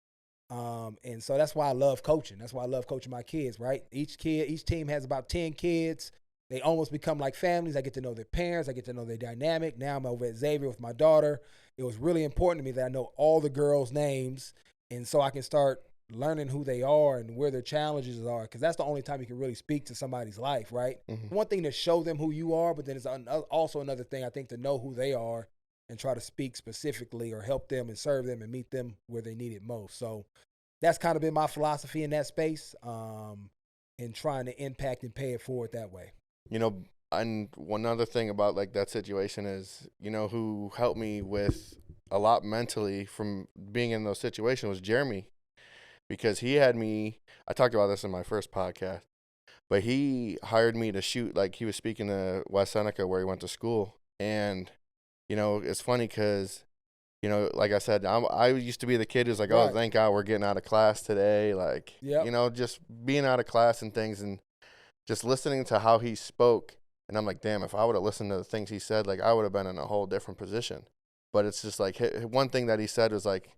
And so that's why I love coaching. That's why I love coaching my kids, right? Each team has about 10 kids. They almost become like families. I get to know their parents. I get to know their dynamic. Now I'm over at Xavier with my daughter. It was really important to me that I know all the girls' names, and so I can start learning who they are and where their challenges are, because that's the only time you can really speak to somebody's life, right? Mm-hmm. One thing to show them who you are, but then it's also another thing, I think, to know who they are and try to speak specifically or help them and serve them and meet them where they need it most. So that's kind of been my philosophy in that space, and trying to impact and pay it forward that way. And one other thing about like that situation is, who helped me with a lot mentally from being in those situations was Jeremy, because he had me, I talked about this in my first podcast, but he hired me to shoot. Like, he was speaking to West Seneca where he went to school. And, you know, it's funny because, you know, like I said, I used to be the kid who's like, oh, Right. thank God we're getting out of class today. Like, Yep. you know, just being out of class and things, and just listening to how he spoke. And I'm like, damn, if I would have listened to the things he said, like, I would have been in a whole different position. But it's just like, one thing that he said was like,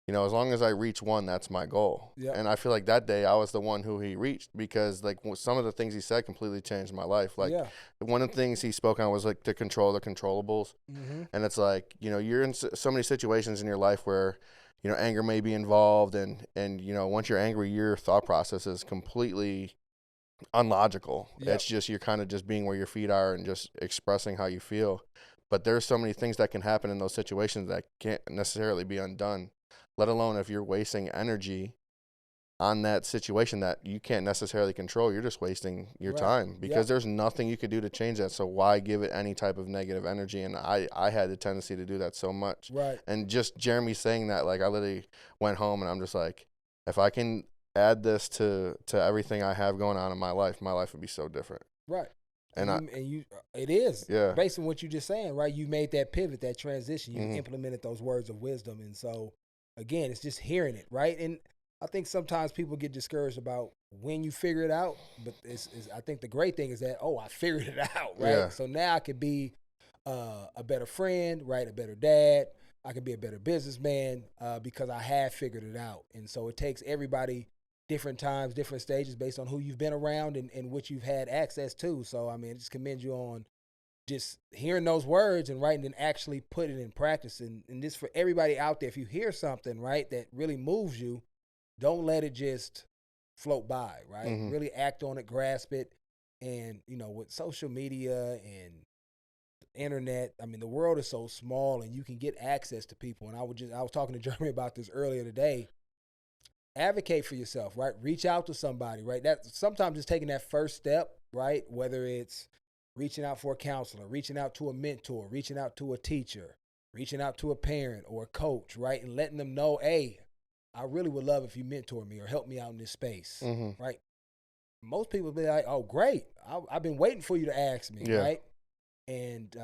you know, as long as I reach one, that's my goal. Yep. And I feel like that day I was the one who he reached, because like some of the things he said completely changed my life. Like, one of the things he spoke on was like to control the controllables. Mm-hmm. And it's like, you know, you're in so many situations in your life where, you know, anger may be involved, and you know, once you're angry, your thought process is completely unlogical. Yep. It's just, you're kind of just being where your feet are and just expressing how you feel. But there's so many things that can happen in those situations that can't necessarily be undone, let alone if you're wasting energy on that situation that you can't necessarily control. You're just wasting your time, because there's nothing you could do to change that. So why give it any type of negative energy? And I had the tendency to do that so much. Right. And just Jeremy saying that, like, I literally went home and I'm just like, if I can add this to everything I have going on in my life would be so different. Right. And you it is. Yeah. Based on what you're just saying, right? You made that pivot, that transition. You implemented those words of wisdom. And so, again, it's just hearing it, right? And I think sometimes people get discouraged about when you figure it out. But I think the great thing is that, I figured it out, right? Yeah. So now I could be a better friend, right? A better dad. I could be a better businessman because I have figured it out. And so it takes everybody different times, different stages based on who you've been around and what you've had access to. So, I mean, I just commend you on just hearing those words and writing and actually put it in practice. And this for everybody out there, if you hear something, right, that really moves you, don't let it just float by, right? Mm-hmm. Really act on it, grasp it. And, you know, with social media and internet, I mean, the world is so small and you can get access to people. And I was talking to Jeremy about this earlier today. Advocate for yourself, right? Reach out to somebody, right? That sometimes it's taking that first step, right? Whether it's reaching out for a counselor, reaching out to a mentor, reaching out to a teacher, reaching out to a parent or a coach, right? And letting them know, hey, I really would love if you mentor me or help me out in this space, right? Most people be like, oh, great. I've been waiting for you to ask me, right? And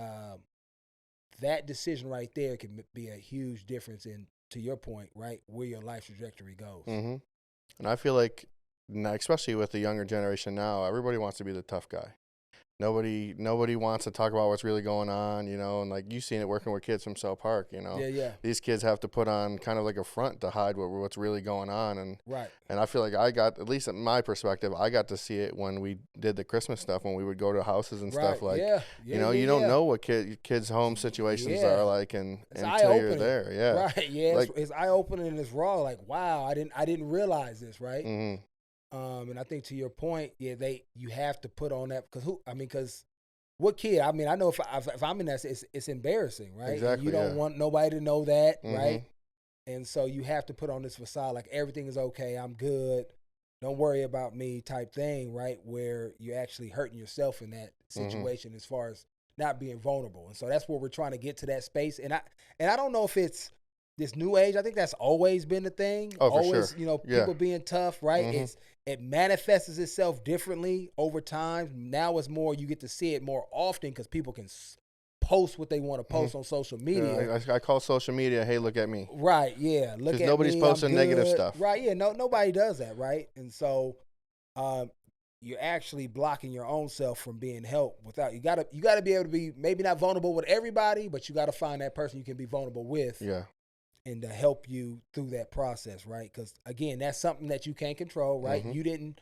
that decision right there can be a huge difference in, to your point, right, where your life trajectory goes. And I feel like, especially with the younger generation now, everybody wants to be the tough guy. Nobody wants to talk about what's really going on, you know, and like you've seen it working with kids from South Park, you know. Yeah. These kids have to put on kind of like a front to hide what's really going on, and right. And I feel like I got, at least in my perspective, I got to see it when we did the Christmas stuff, when we would go to houses and stuff, like, you know, you don't know what kids' home situations are like, and until you're there, right, like, it's eye opening and it's raw. Like, wow, I didn't realize this, right? And I think to your point, you have to put on that, because what kid? I mean, I know if I'm in that, it's embarrassing, right? Exactly. And you don't want nobody to know that, right? And so you have to put on this facade, like everything is okay, I'm good, don't worry about me type thing, right? Where you're actually hurting yourself in that situation as far as not being vulnerable. And so that's where we're trying to get to that space. And I don't know if it's this new age. I think that's always been the thing. Oh, for always, sure. You know, people being tough, right? It manifests itself differently over time. Now it's more, you get to see it more often because people can post what they want to post on social media. I call social media, hey, look at me. Right, yeah. Look at me. Nobody's posting negative stuff. Right, yeah. Nobody does that, right? And so you're actually blocking your own self from being helped without, you gotta be able to be maybe not vulnerable with everybody, but you gotta find that person you can be vulnerable with. Yeah. And to help you through that process, right? Because again, that's something that you can't control, right? You didn't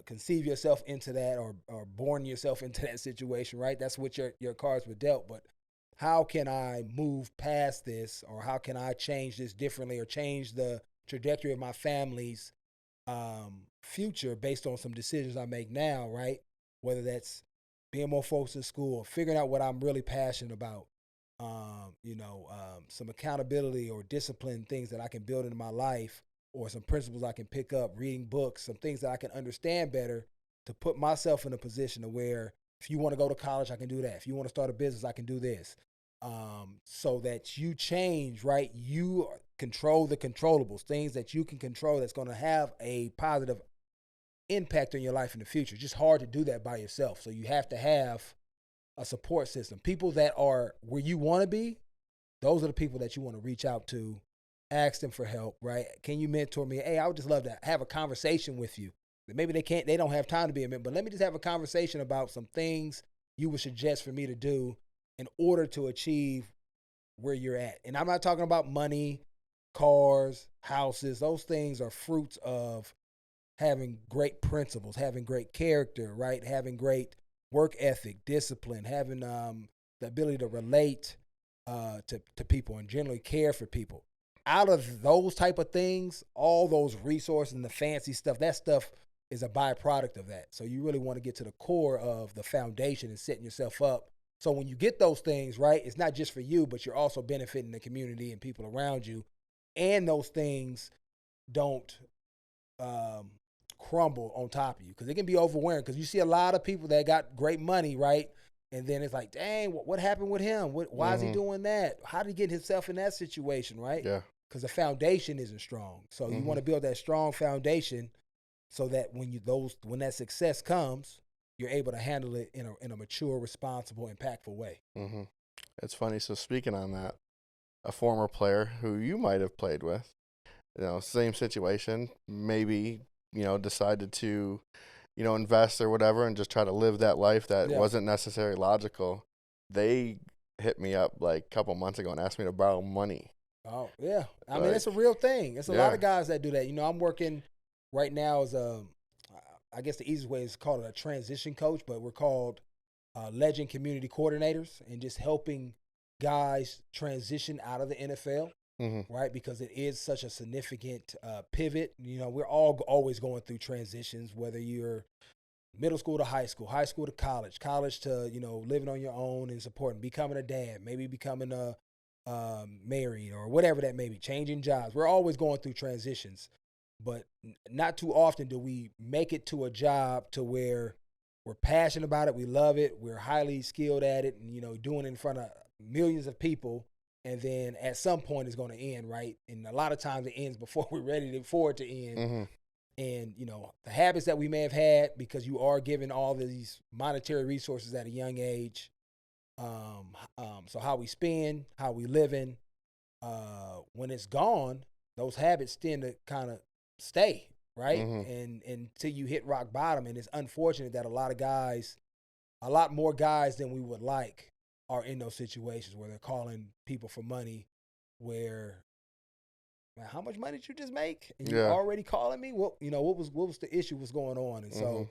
conceive yourself into that or born yourself into that situation, right? That's what your cards were dealt. But how can I move past this, or how can I change this differently, or change the trajectory of my family's future based on some decisions I make now, right? Whether that's being more focused in school, or figuring out what I'm really passionate about. Some accountability or discipline things that I can build into my life, or some principles I can pick up, reading books, some things that I can understand better to put myself in a position to where if you want to go to college, I can do that. If you want to start a business, I can do this. So that you change, right? You control the controllables, things that you can control that's going to have a positive impact on your life in the future. It's just hard to do that by yourself. So you have to have a support system. People that are where you want to be, those are the people that you want to reach out to, ask them for help, right? Can you mentor me? Hey, I would just love to have a conversation with you. Maybe they don't have time to be a mentor, but let me just have a conversation about some things you would suggest for me to do in order to achieve where you're at. And I'm not talking about money, cars, houses. Those things are fruits of having great principles, having great character, right? Having great work ethic, discipline, having the ability to relate to people and generally care for people. Out of those type of things, all those resources and the fancy stuff, that stuff is a byproduct of that. So you really want to get to the core of the foundation and setting yourself up. So when you get those things, right, it's not just for you, but you're also benefiting the community and people around you. And those things don't crumble on top of you, because it can be overwhelming, because you see a lot of people that got great money, right? And then it's like, dang, what happened with him? Why is he doing that? How did he get himself in that situation, right? Yeah. Because the foundation isn't strong. So you want to build that strong foundation so that when that success comes, you're able to handle it in a mature, responsible, impactful way. Mm-hmm. It's funny. So speaking on that, a former player who you might have played with, same situation, maybe, decided to, invest or whatever and just try to live that life that wasn't necessarily logical. They hit me up like a couple months ago and asked me to borrow money. Oh, yeah. I mean, it's a real thing. It's a lot of guys that do that. I'm working right now as I guess the easiest way is called a transition coach, but we're called legend community coordinators, and just helping guys transition out of the NFL, right? Because it is such a significant pivot. We're all always going through transitions, whether you're middle school to high school to college to, living on your own and supporting, becoming a dad, maybe becoming a married or whatever that may be, changing jobs. We're always going through transitions, but not too often do we make it to a job to where we're passionate about it, we love it, we're highly skilled at it, and doing it in front of millions of people, and then at some point it's going to end, right? And a lot of times it ends before we're ready for it to end. And the habits that we may have had, because you are given all these monetary resources at a young age. So how we spend, how we living, when it's gone, those habits tend to kind of stay, right? And until you hit rock bottom. And it's unfortunate that a lot more guys than we would like are in those situations where they're calling people for money, where, man, how much money did you just make? And you're already calling me? What was the issue? What's going on? And so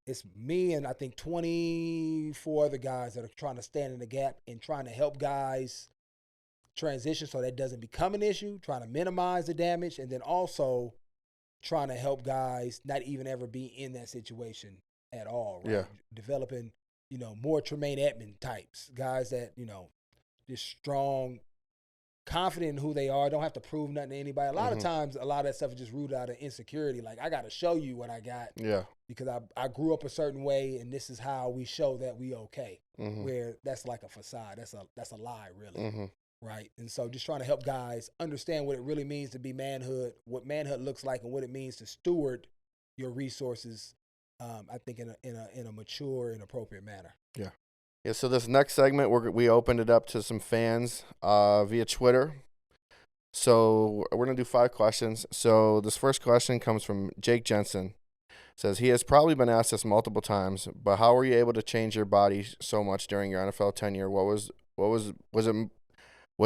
it's me and I think 24 other guys that are trying to stand in the gap and trying to help guys transition so that doesn't become an issue, trying to minimize the damage, and then also trying to help guys not even ever be in that situation at all, right? Developing, more Tremaine Edmonds types, guys that, just strong, confident in who they are, don't have to prove nothing to anybody. A lot of times, a lot of that stuff is just rooted out of insecurity. Like, I got to show you what I got. Yeah. Because I grew up a certain way, and this is how we show that we okay. Where that's like a facade. That's a lie, really. Right? And so just trying to help guys understand what it really means to be manhood, what manhood looks like, and what it means to steward your resources, I think in a mature and appropriate manner. Yeah. Yeah, so this next segment, we opened it up to some fans via Twitter. So we're going to do 5 questions. So this first question comes from Jake Jensen. It says, he has probably been asked this multiple times, but how were you able to change your body so much during your NFL tenure? Was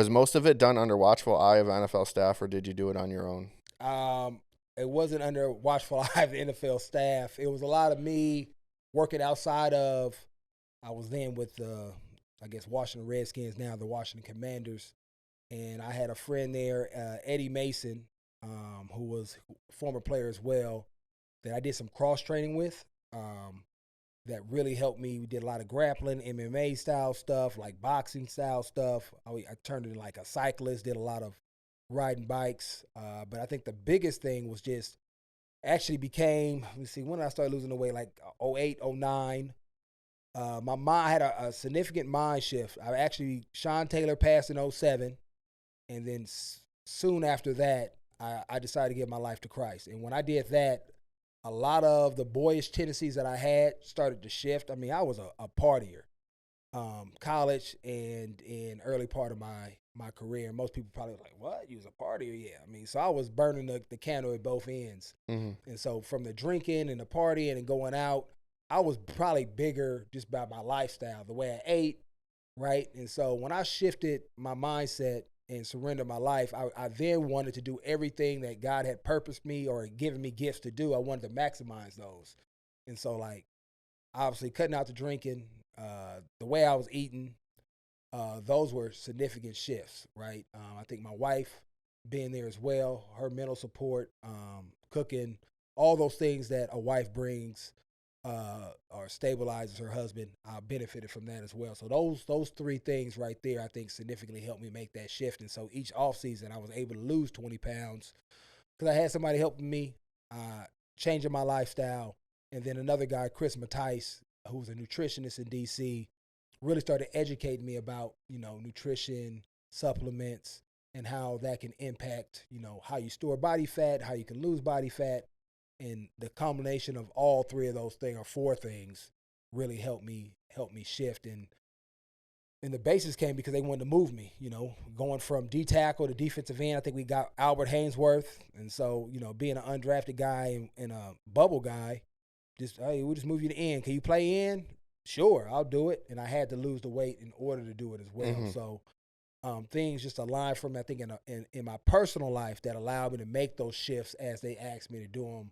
most of it done under watchful eye of NFL staff, or did you do it on your own? It wasn't under watchful eye of the NFL staff. It was a lot of me working outside of, I was then with I guess Washington Redskins, now the Washington Commanders. And I had a friend there, Eddie Mason, who was a former player as well, that I did some cross-training with that really helped me. We did a lot of grappling, MMA-style stuff, like boxing-style stuff. I turned into like a cyclist, did a lot of riding bikes. But I think the biggest thing was just actually became, let me see, when did I start losing the weight? Like 08, 09. My mind had a significant mind shift. Sean Taylor passed in 07, and then soon after that, I decided to give my life to Christ. And when I did that, a lot of the boyish tendencies that I had started to shift. I mean, I was a partier, college and in early part of my career. And most people probably like, what? You was a partier? Yeah. I mean, so I was burning the candle at both ends. Mm-hmm. And so from the drinking and the partying and going out, I was probably bigger just by my lifestyle, the way I ate, right? And so when I shifted my mindset and surrendered my life, I then wanted to do everything that God had purposed me or given me gifts to do. I wanted to maximize those. And so, like, obviously cutting out the drinking, the way I was eating, those were significant shifts, right? I think my wife being there as well, her mental support, cooking, all those things that a wife brings or stabilizes her husband, I benefited from that as well. So those three things right there, I think significantly helped me make that shift. And so each off season, I was able to lose 20 pounds because I had somebody helping me, changing my lifestyle. And then another guy, Chris Mattice, who's a nutritionist in DC, really started educating me about, nutrition, supplements, and how that can impact, how you store body fat, how you can lose body fat. And the combination of all three of those things or four things really helped me shift. And the basis came because they wanted to move me, going from D tackle to defensive end. I think we got Albert Haynesworth. And so, being an undrafted guy and a bubble guy, we'll just move you to end. Can you play in? Sure, I'll do it. And I had to lose the weight in order to do it as well. Mm-hmm. So things just aligned for me, I think, in my personal life that allowed me to make those shifts as they asked me to do them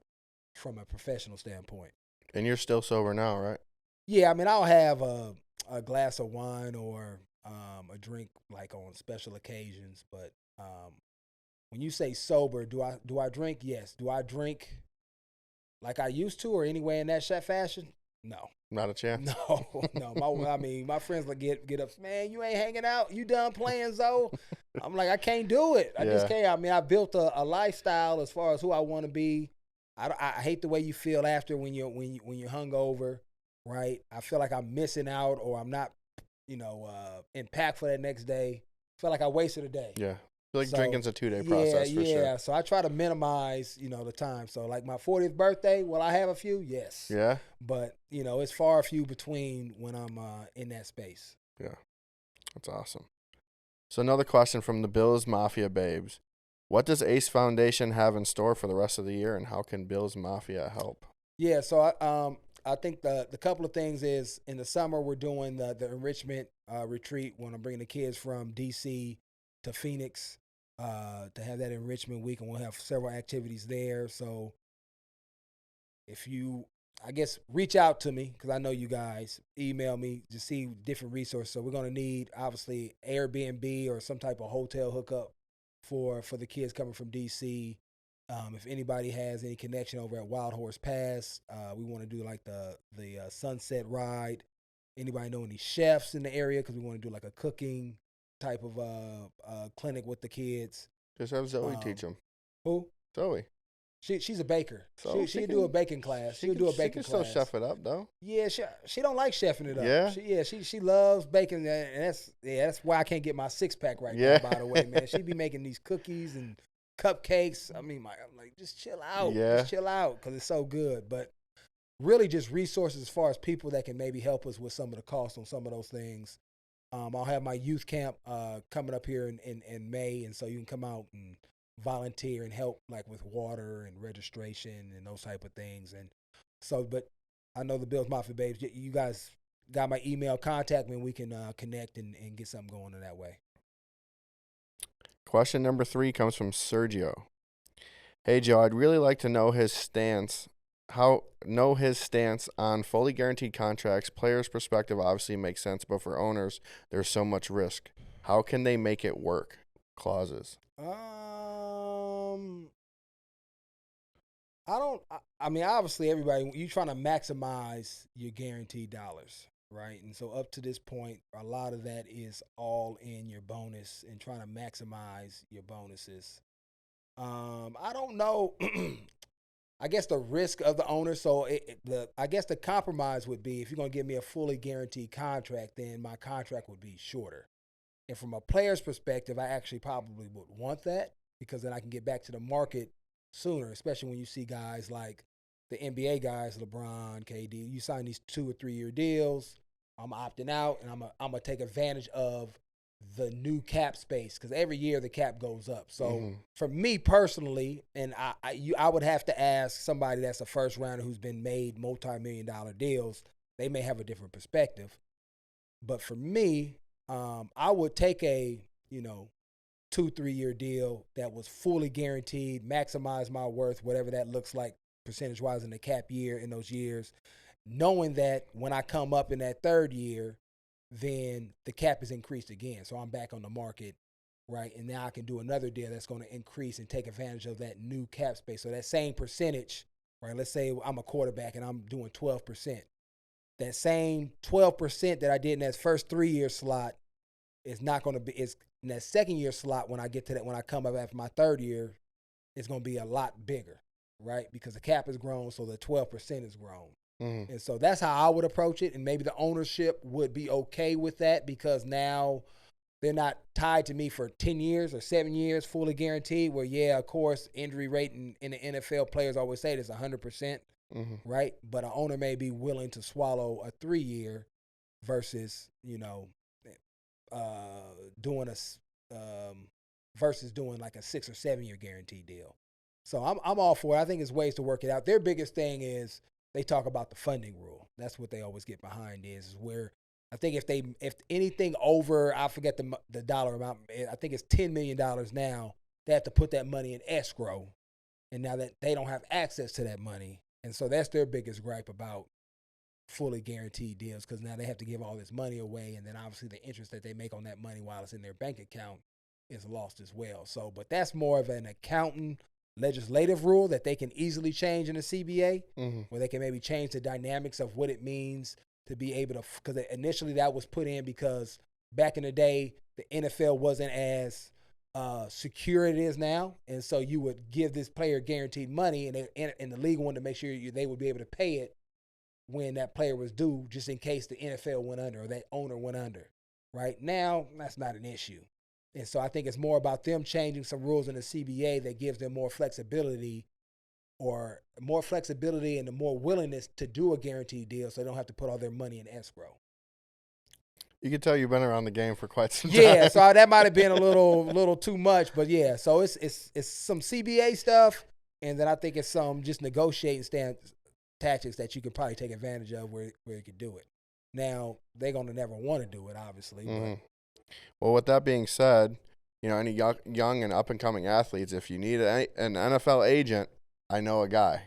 from a professional standpoint. And you're still sober now, right? Yeah, I mean, I'll have a glass of wine or a drink like on special occasions. But when you say sober, do I drink? Yes. Do I drink like I used to or anyway in that fashion? No. Not a chance. No. My friends like get up, man, you ain't hanging out. You done playing, Zoe? I'm like, I can't do it. I just can't. I mean, I built a lifestyle as far as who I want to be. I hate the way you feel after when you're hungover, right? I feel like I'm missing out or I'm not, impactful that next day. I feel like I wasted a day. Yeah. Drinking's a 2-day process for sure. Yeah, so I try to minimize, the time. So like my 40th birthday, will I have a few? Yes. Yeah. But, it's far few between when I'm in that space. Yeah. That's awesome. So another question from the Bills Mafia Babes. What does Ace Foundation have in store for the rest of the year, and how can Bills Mafia help? Yeah, so I think the couple of things is in the summer we're doing the enrichment retreat when I'm bringing the kids from D.C. to Phoenix to have that enrichment week, and we'll have several activities there. So if you, I guess, reach out to me because I know you guys, email me to see different resources. So we're going to need, obviously, Airbnb or some type of hotel hookup for the kids coming from D.C. If anybody has any connection over at Wild Horse Pass, we want to do like the sunset ride. Anybody know any chefs in the area? Because we want to do like a cooking type of clinic with the kids. Just have Zoe teach them. Who? Zoe. She's a baker. So she'll do a baking class. She'll do a baking class. She can still chef it up though. Yeah, she don't like chefing it up. Yeah. She loves baking, and that's why I can't get my 6-pack right now. By the way, man, she be making these cookies and cupcakes. I mean, I'm like, just chill out. Yeah. Just chill out because it's so good. But really, just resources as far as people that can maybe help us with some of the costs on some of those things. I'll have my youth camp coming up here in May, and so you can come out and volunteer and help like with water and registration and those type of things. And so, but I know the Bills Mafia Babes, you guys got my email, contact me and we can connect and get something going in that way. Question number 3 comes from Sergio. Hey Joe, I'd really like to know his stance on fully guaranteed contracts. Players' perspective obviously makes sense, but for owners, there's so much risk. How can they make it work? Clauses. I mean, obviously, everybody, you're trying to maximize your guaranteed dollars, right? And so up to this point, a lot of that is all in your bonus and trying to maximize your bonuses. I don't know. I guess the risk of the owner. So I guess the compromise would be if you're going to give me a fully guaranteed contract, then my contract would be shorter. And from a player's perspective, I actually probably would want that because then I can get back to the market sooner, especially when you see guys like the NBA guys, LeBron, KD, you sign these 2 or 3 year deals. I'm opting out, and I'm gonna take advantage of the new cap space because every year the cap goes up. So for me personally, and I would have to ask somebody that's a first rounder who's been made multi-million-dollar deals. They may have a different perspective, but for me, I would take a 2-3 year deal that was fully guaranteed, maximize my worth, whatever that looks like percentage wise in the cap year in those years, knowing that when I come up in that third year, then the cap is increased again. So I'm back on the market, right? And now I can do another deal that's going to increase and take advantage of that new cap space. So that same percentage, right? Let's say I'm a quarterback and I'm doing 12%. That same 12% that I did in that first 3 year slot is not going to be, is in that second year slot when I get to that, when I come up after my third year, it's going to be a lot bigger, right? Because the cap has grown, so the 12% has grown. And so that's how I would approach it. And maybe the ownership would be okay with that because now they're not tied to me for 10 years or 7 years, fully guaranteed, where, yeah, of course, injury rate in the NFL, players always say it's 100%, right? But an owner may be willing to swallow a 3 year versus, doing like a 6 or 7 year guarantee deal. So I'm all for it. I think it's ways to work it out. Their biggest thing is they talk about the funding rule. That's what they always get behind is where I think if anything over, I forget the dollar amount, I think it's $10 million now, they have to put that money in escrow. And now that they don't have access to that money. And so that's their biggest gripe about fully guaranteed deals because now they have to give all this money away. And then obviously the interest that they make on that money while it's in their bank account is lost as well. So, but that's more of an accountant legislative rule that they can easily change in the CBA, where they can maybe change the dynamics of what it means to be able to, because initially that was put in because back in the day, the NFL wasn't as secure it is now. And so you would give this player guaranteed money and the league wanted to make sure they would be able to pay it when that player was due, just in case the NFL went under or that owner went under. Right now, that's not an issue. And so I think it's more about them changing some rules in the CBA that gives them more flexibility and the more willingness to do a guaranteed deal so they don't have to put all their money in escrow. You can tell you've been around the game for quite some time. Yeah, so that might have been a little too much, but yeah. So it's some CBA stuff, and then I think it's some just negotiating tactics that you can probably take advantage of where you could do it. Now, they're going to never want to do it, obviously, but well, with that being said, any young and up-and-coming athletes, if you need an NFL agent, I know a guy.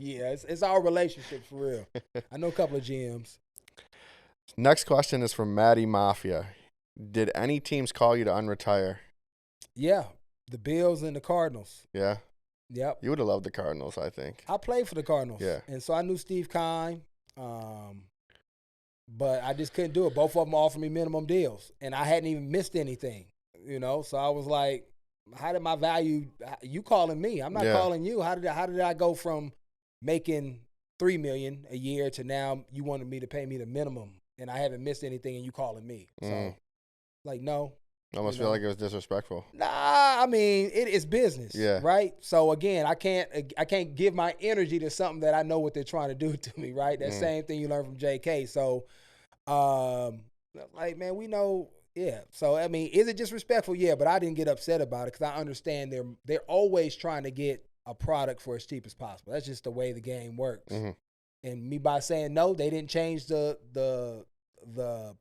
Yeah, it's our relationship for real. I know a couple of GMs. Next question is from Maddie Mafia. Did any teams call you to unretire? Yeah, the Bills and the Cardinals. Yeah? Yep. You would have loved the Cardinals, I think. I played for the Cardinals. Yeah. And so I knew Steve Keim. But I just couldn't do it. Both of them offered me minimum deals, and I hadn't even missed anything, So I was like, "How did my value? You calling me? I'm not calling you. How did I go from making $3 million a year to now you wanted me to pay me the minimum, and I haven't missed anything, and you calling me? So, like, no. I almost feel like it was disrespectful. Nah, I mean it's business, right? So again, I can't give my energy to something that I know what they're trying to do to me, right? That same thing you learn from J.K. So, like, man, we know, yeah. So I mean, is it disrespectful? Yeah, but I didn't get upset about it because I understand they're always trying to get a product for as cheap as possible. That's just the way the game works. And me by saying no, they didn't change the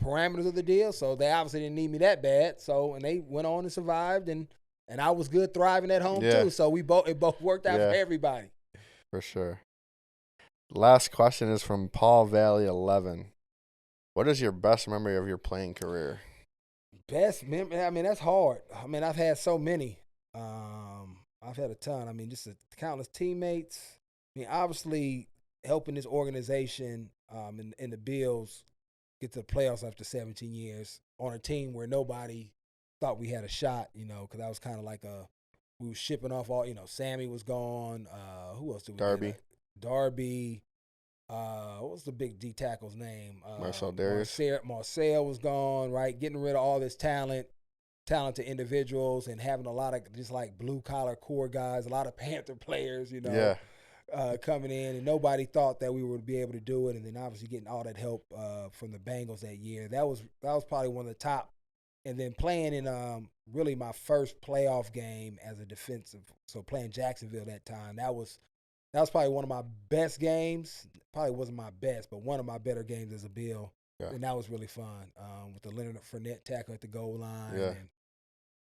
parameters of the deal, so they obviously didn't need me that bad. So, and they went on and survived, and I was good, thriving at home too. So it both worked out for everybody. For sure. Last question is from Paul Valley 11. What is your best memory of your playing career? Best memory? I mean, that's hard. I mean, I've had so many. I've had a ton. I mean, just countless teammates. I mean, obviously helping this organization and the Bills get to the playoffs after 17 years on a team where nobody thought we had a shot, because that was kind of like we were shipping off all, Sammy was gone. Who else did we Darby. Darby. What was the big D tackle's name? Marcel Darius. Marcel was gone, right? Getting rid of all this talented individuals and having a lot of just like blue collar core guys, a lot of Panther players, Yeah. coming in, and nobody thought that we would be able to do it. And then obviously getting all that help from the Bengals that year, that was probably one of the top. And then playing in really my first playoff game as a defensive, so playing Jacksonville that time, that was probably one of my best games. Probably wasn't my best, but one of my better games as a Bill. Yeah. And that was really fun with the Leonard Fournette tackle at the goal line. Yeah. And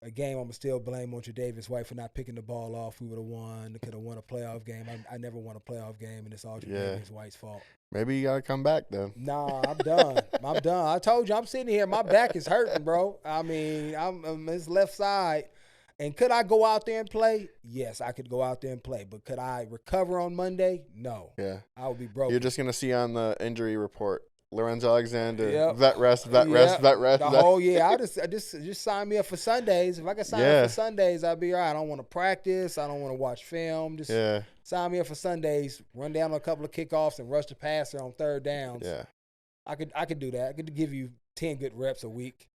a game I'm going to still blame Vontae Davis' wife for not picking the ball off. We would have won. Could have won a playoff game. I never won a playoff game, and it's all Davis' wife's fault. Maybe you got to come back then. Nah, I'm done. I'm done. I told you, I'm sitting here. My back is hurting, bro. I mean, I'm his left side. And could I go out there and play? Yes, I could go out there and play. But could I recover on Monday? No. Yeah. I would be broken. You're just going to see on the injury report, Lorenzo Alexander, Yep. vet rest. The whole year. I just sign me up for Sundays. If I can sign up for Sundays, I'll be all right. I don't want to practice. I don't want to watch film. Just sign me up for Sundays. Run down a couple of kickoffs and rush the passer on third downs. Yeah. I could do that. I could give you 10 good reps a week.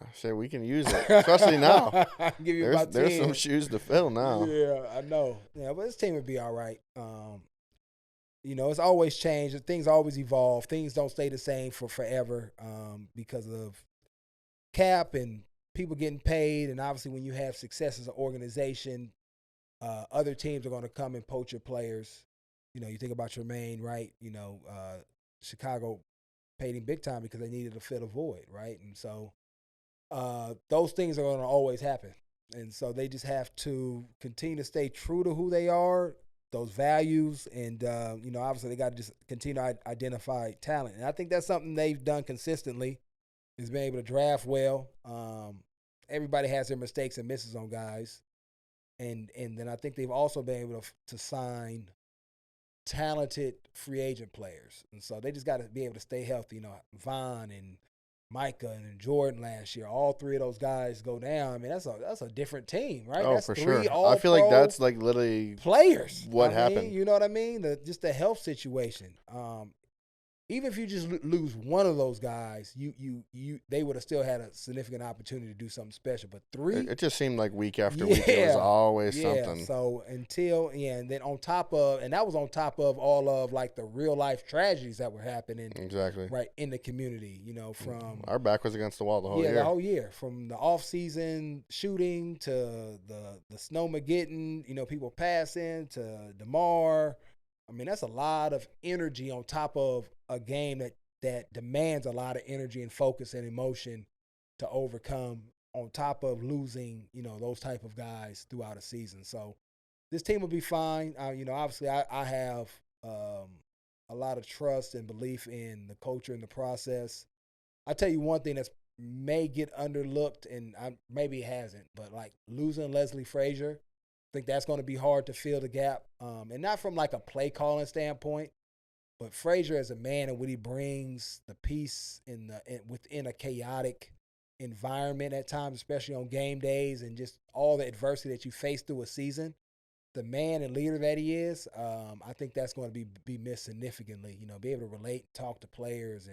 I say we can use it, especially now. Give you about 10. There's some shoes to fill now. Yeah, I know. Yeah, but this team would be all right. It's always changed. Things always evolve. Things don't stay the same for forever because of cap and people getting paid. And obviously when you have success as an organization, other teams are going to come and poach your players. You think about Jermaine, right? Chicago paid him big time because they needed to fill a void, right? And so those things are going to always happen. And so they just have to continue to stay true to who they are, those values, and, obviously they got to just continue to identify talent. And I think that's something they've done consistently, is being able to draft well. Everybody has their mistakes and misses on guys. And then I think they've also been able to sign talented free agent players. And so they just got to be able to stay healthy. Von and Micah and Jordan last year, all three of those guys go down. I mean, that's a different team, right? Oh, that's for three sure. I feel like that's like literally players. What happened? You know what I mean? Just the health situation. Even if you just lose one of those guys, they would have still had a significant opportunity to do something special. But three, it just seemed like week after week it was always something. So and then on top of, and that was on top of all of like the real life tragedies that were happening. Exactly. Right in the community, from our back was against the wall the whole year. Yeah, the whole year, from the off-season shooting to the snowmageddon, people passing to DeMar. I mean, that's a lot of energy on top of a game that demands a lot of energy and focus and emotion to overcome, on top of losing, those type of guys throughout a season. So this team will be fine. Obviously I have a lot of trust and belief in the culture and the process. I tell you one thing that's may get underlooked, and maybe it hasn't, but like losing Leslie Frazier, I think that's going to be hard to fill the gap, and not from like a play calling standpoint, but Frazier as a man and what he brings, the peace within a chaotic environment at times, especially on game days, and just all the adversity that you face through a season. The man and leader that he is, I think that's going to be missed significantly. Be able to relate, talk to players,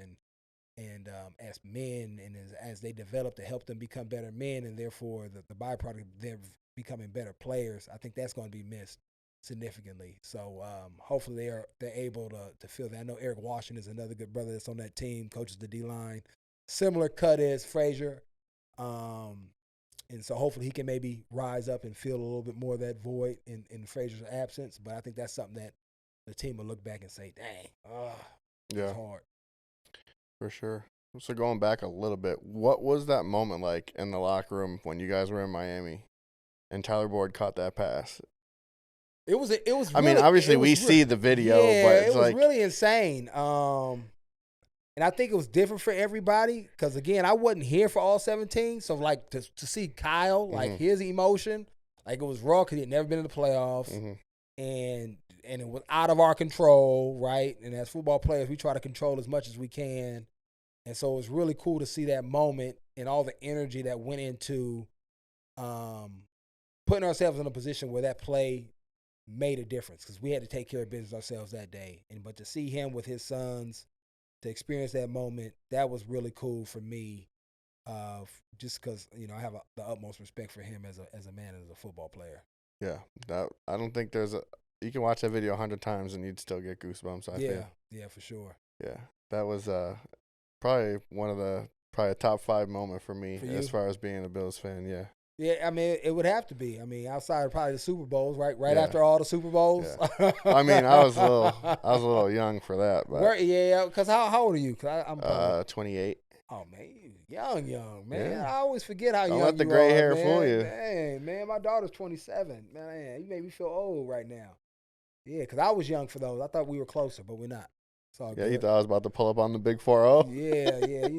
and as men, and as they develop, to help them become better men, and therefore the byproduct of them becoming better players. I think that's going to be missed significantly. So hopefully they're able to fill that. I know Eric Washington is another good brother that's on that team, coaches the D-line. Similar cut as Frazier. And so hopefully he can maybe rise up and fill a little bit more of that void in Frazier's absence. But I think that's something that the team will look back and say, dang, it's hard. For sure. So going back a little bit, what was that moment like in the locker room when you guys were in Miami and Tyler Boyd caught that pass? It was. I mean, obviously we see the video, but it's it was really insane. And I think it was different for everybody because, again, I wasn't here for all 17. So, like, to see Kyle, like, his emotion, like, it was raw because he had never been in the playoffs. And it was out of our control, right? And as football players, we try to control as much as we can. And so it was really cool to see that moment and all the energy that went into putting ourselves in a position where that play made a difference because we had to take care of business ourselves that day. But to see him with his sons, to experience that moment, that was really cool for me, just because I have the utmost respect for him as a man and as a football player. Yeah, I don't think there's you can watch that video 100 times and you'd still get goosebumps. I feel. Yeah, for sure. Yeah, that was probably one of the a top 5 moment for me as far as being a Bills fan. Yeah. Yeah, I mean, it would have to be. I mean, outside of probably the Super Bowls, right after all the Super Bowls. Yeah. I mean, I was a little young for that, but yeah. Because how old are you? Cause I'm 28. Oh man, you young man. Yeah. I always forget how Don't young let the you gray are, hair man. fool you. Man, my daughter's 27. Man, you make me feel old right now. Yeah, because I was young for those. I thought we were closer, but we're not. Yeah, you thought I was about to pull up on the big 4-0?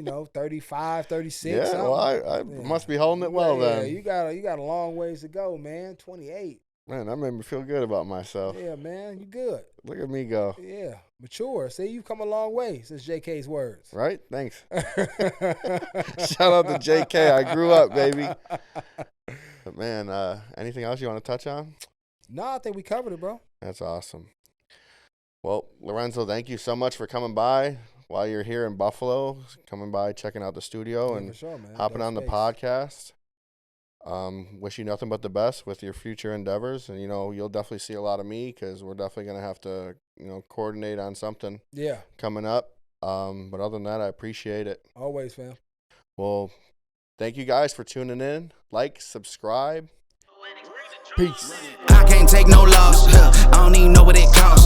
Yeah, 35, 36. Yeah, something. well, I must be holding it well then. Yeah, you got a long ways to go, man. 28. Man, that made me feel good about myself. Yeah, man, you good. Look at me go. Yeah, mature. See, you've come a long way since JK's words. Right? Thanks. Shout out to JK. I grew up, baby. But, man, anything else you want to touch on? No, I think we covered it, bro. That's awesome. Well, Lorenzo, thank you so much for coming by while you're here in Buffalo, coming by, checking out the studio, and hopping on the podcast. Wish you nothing but the best with your future endeavors. And, you'll definitely see a lot of me because we're definitely going to have to, coordinate on something coming up. But other than that, I appreciate it. Always, fam. Well, thank you guys for tuning in. Like, subscribe. Peace. I can't take no loss. I don't even know what it costs.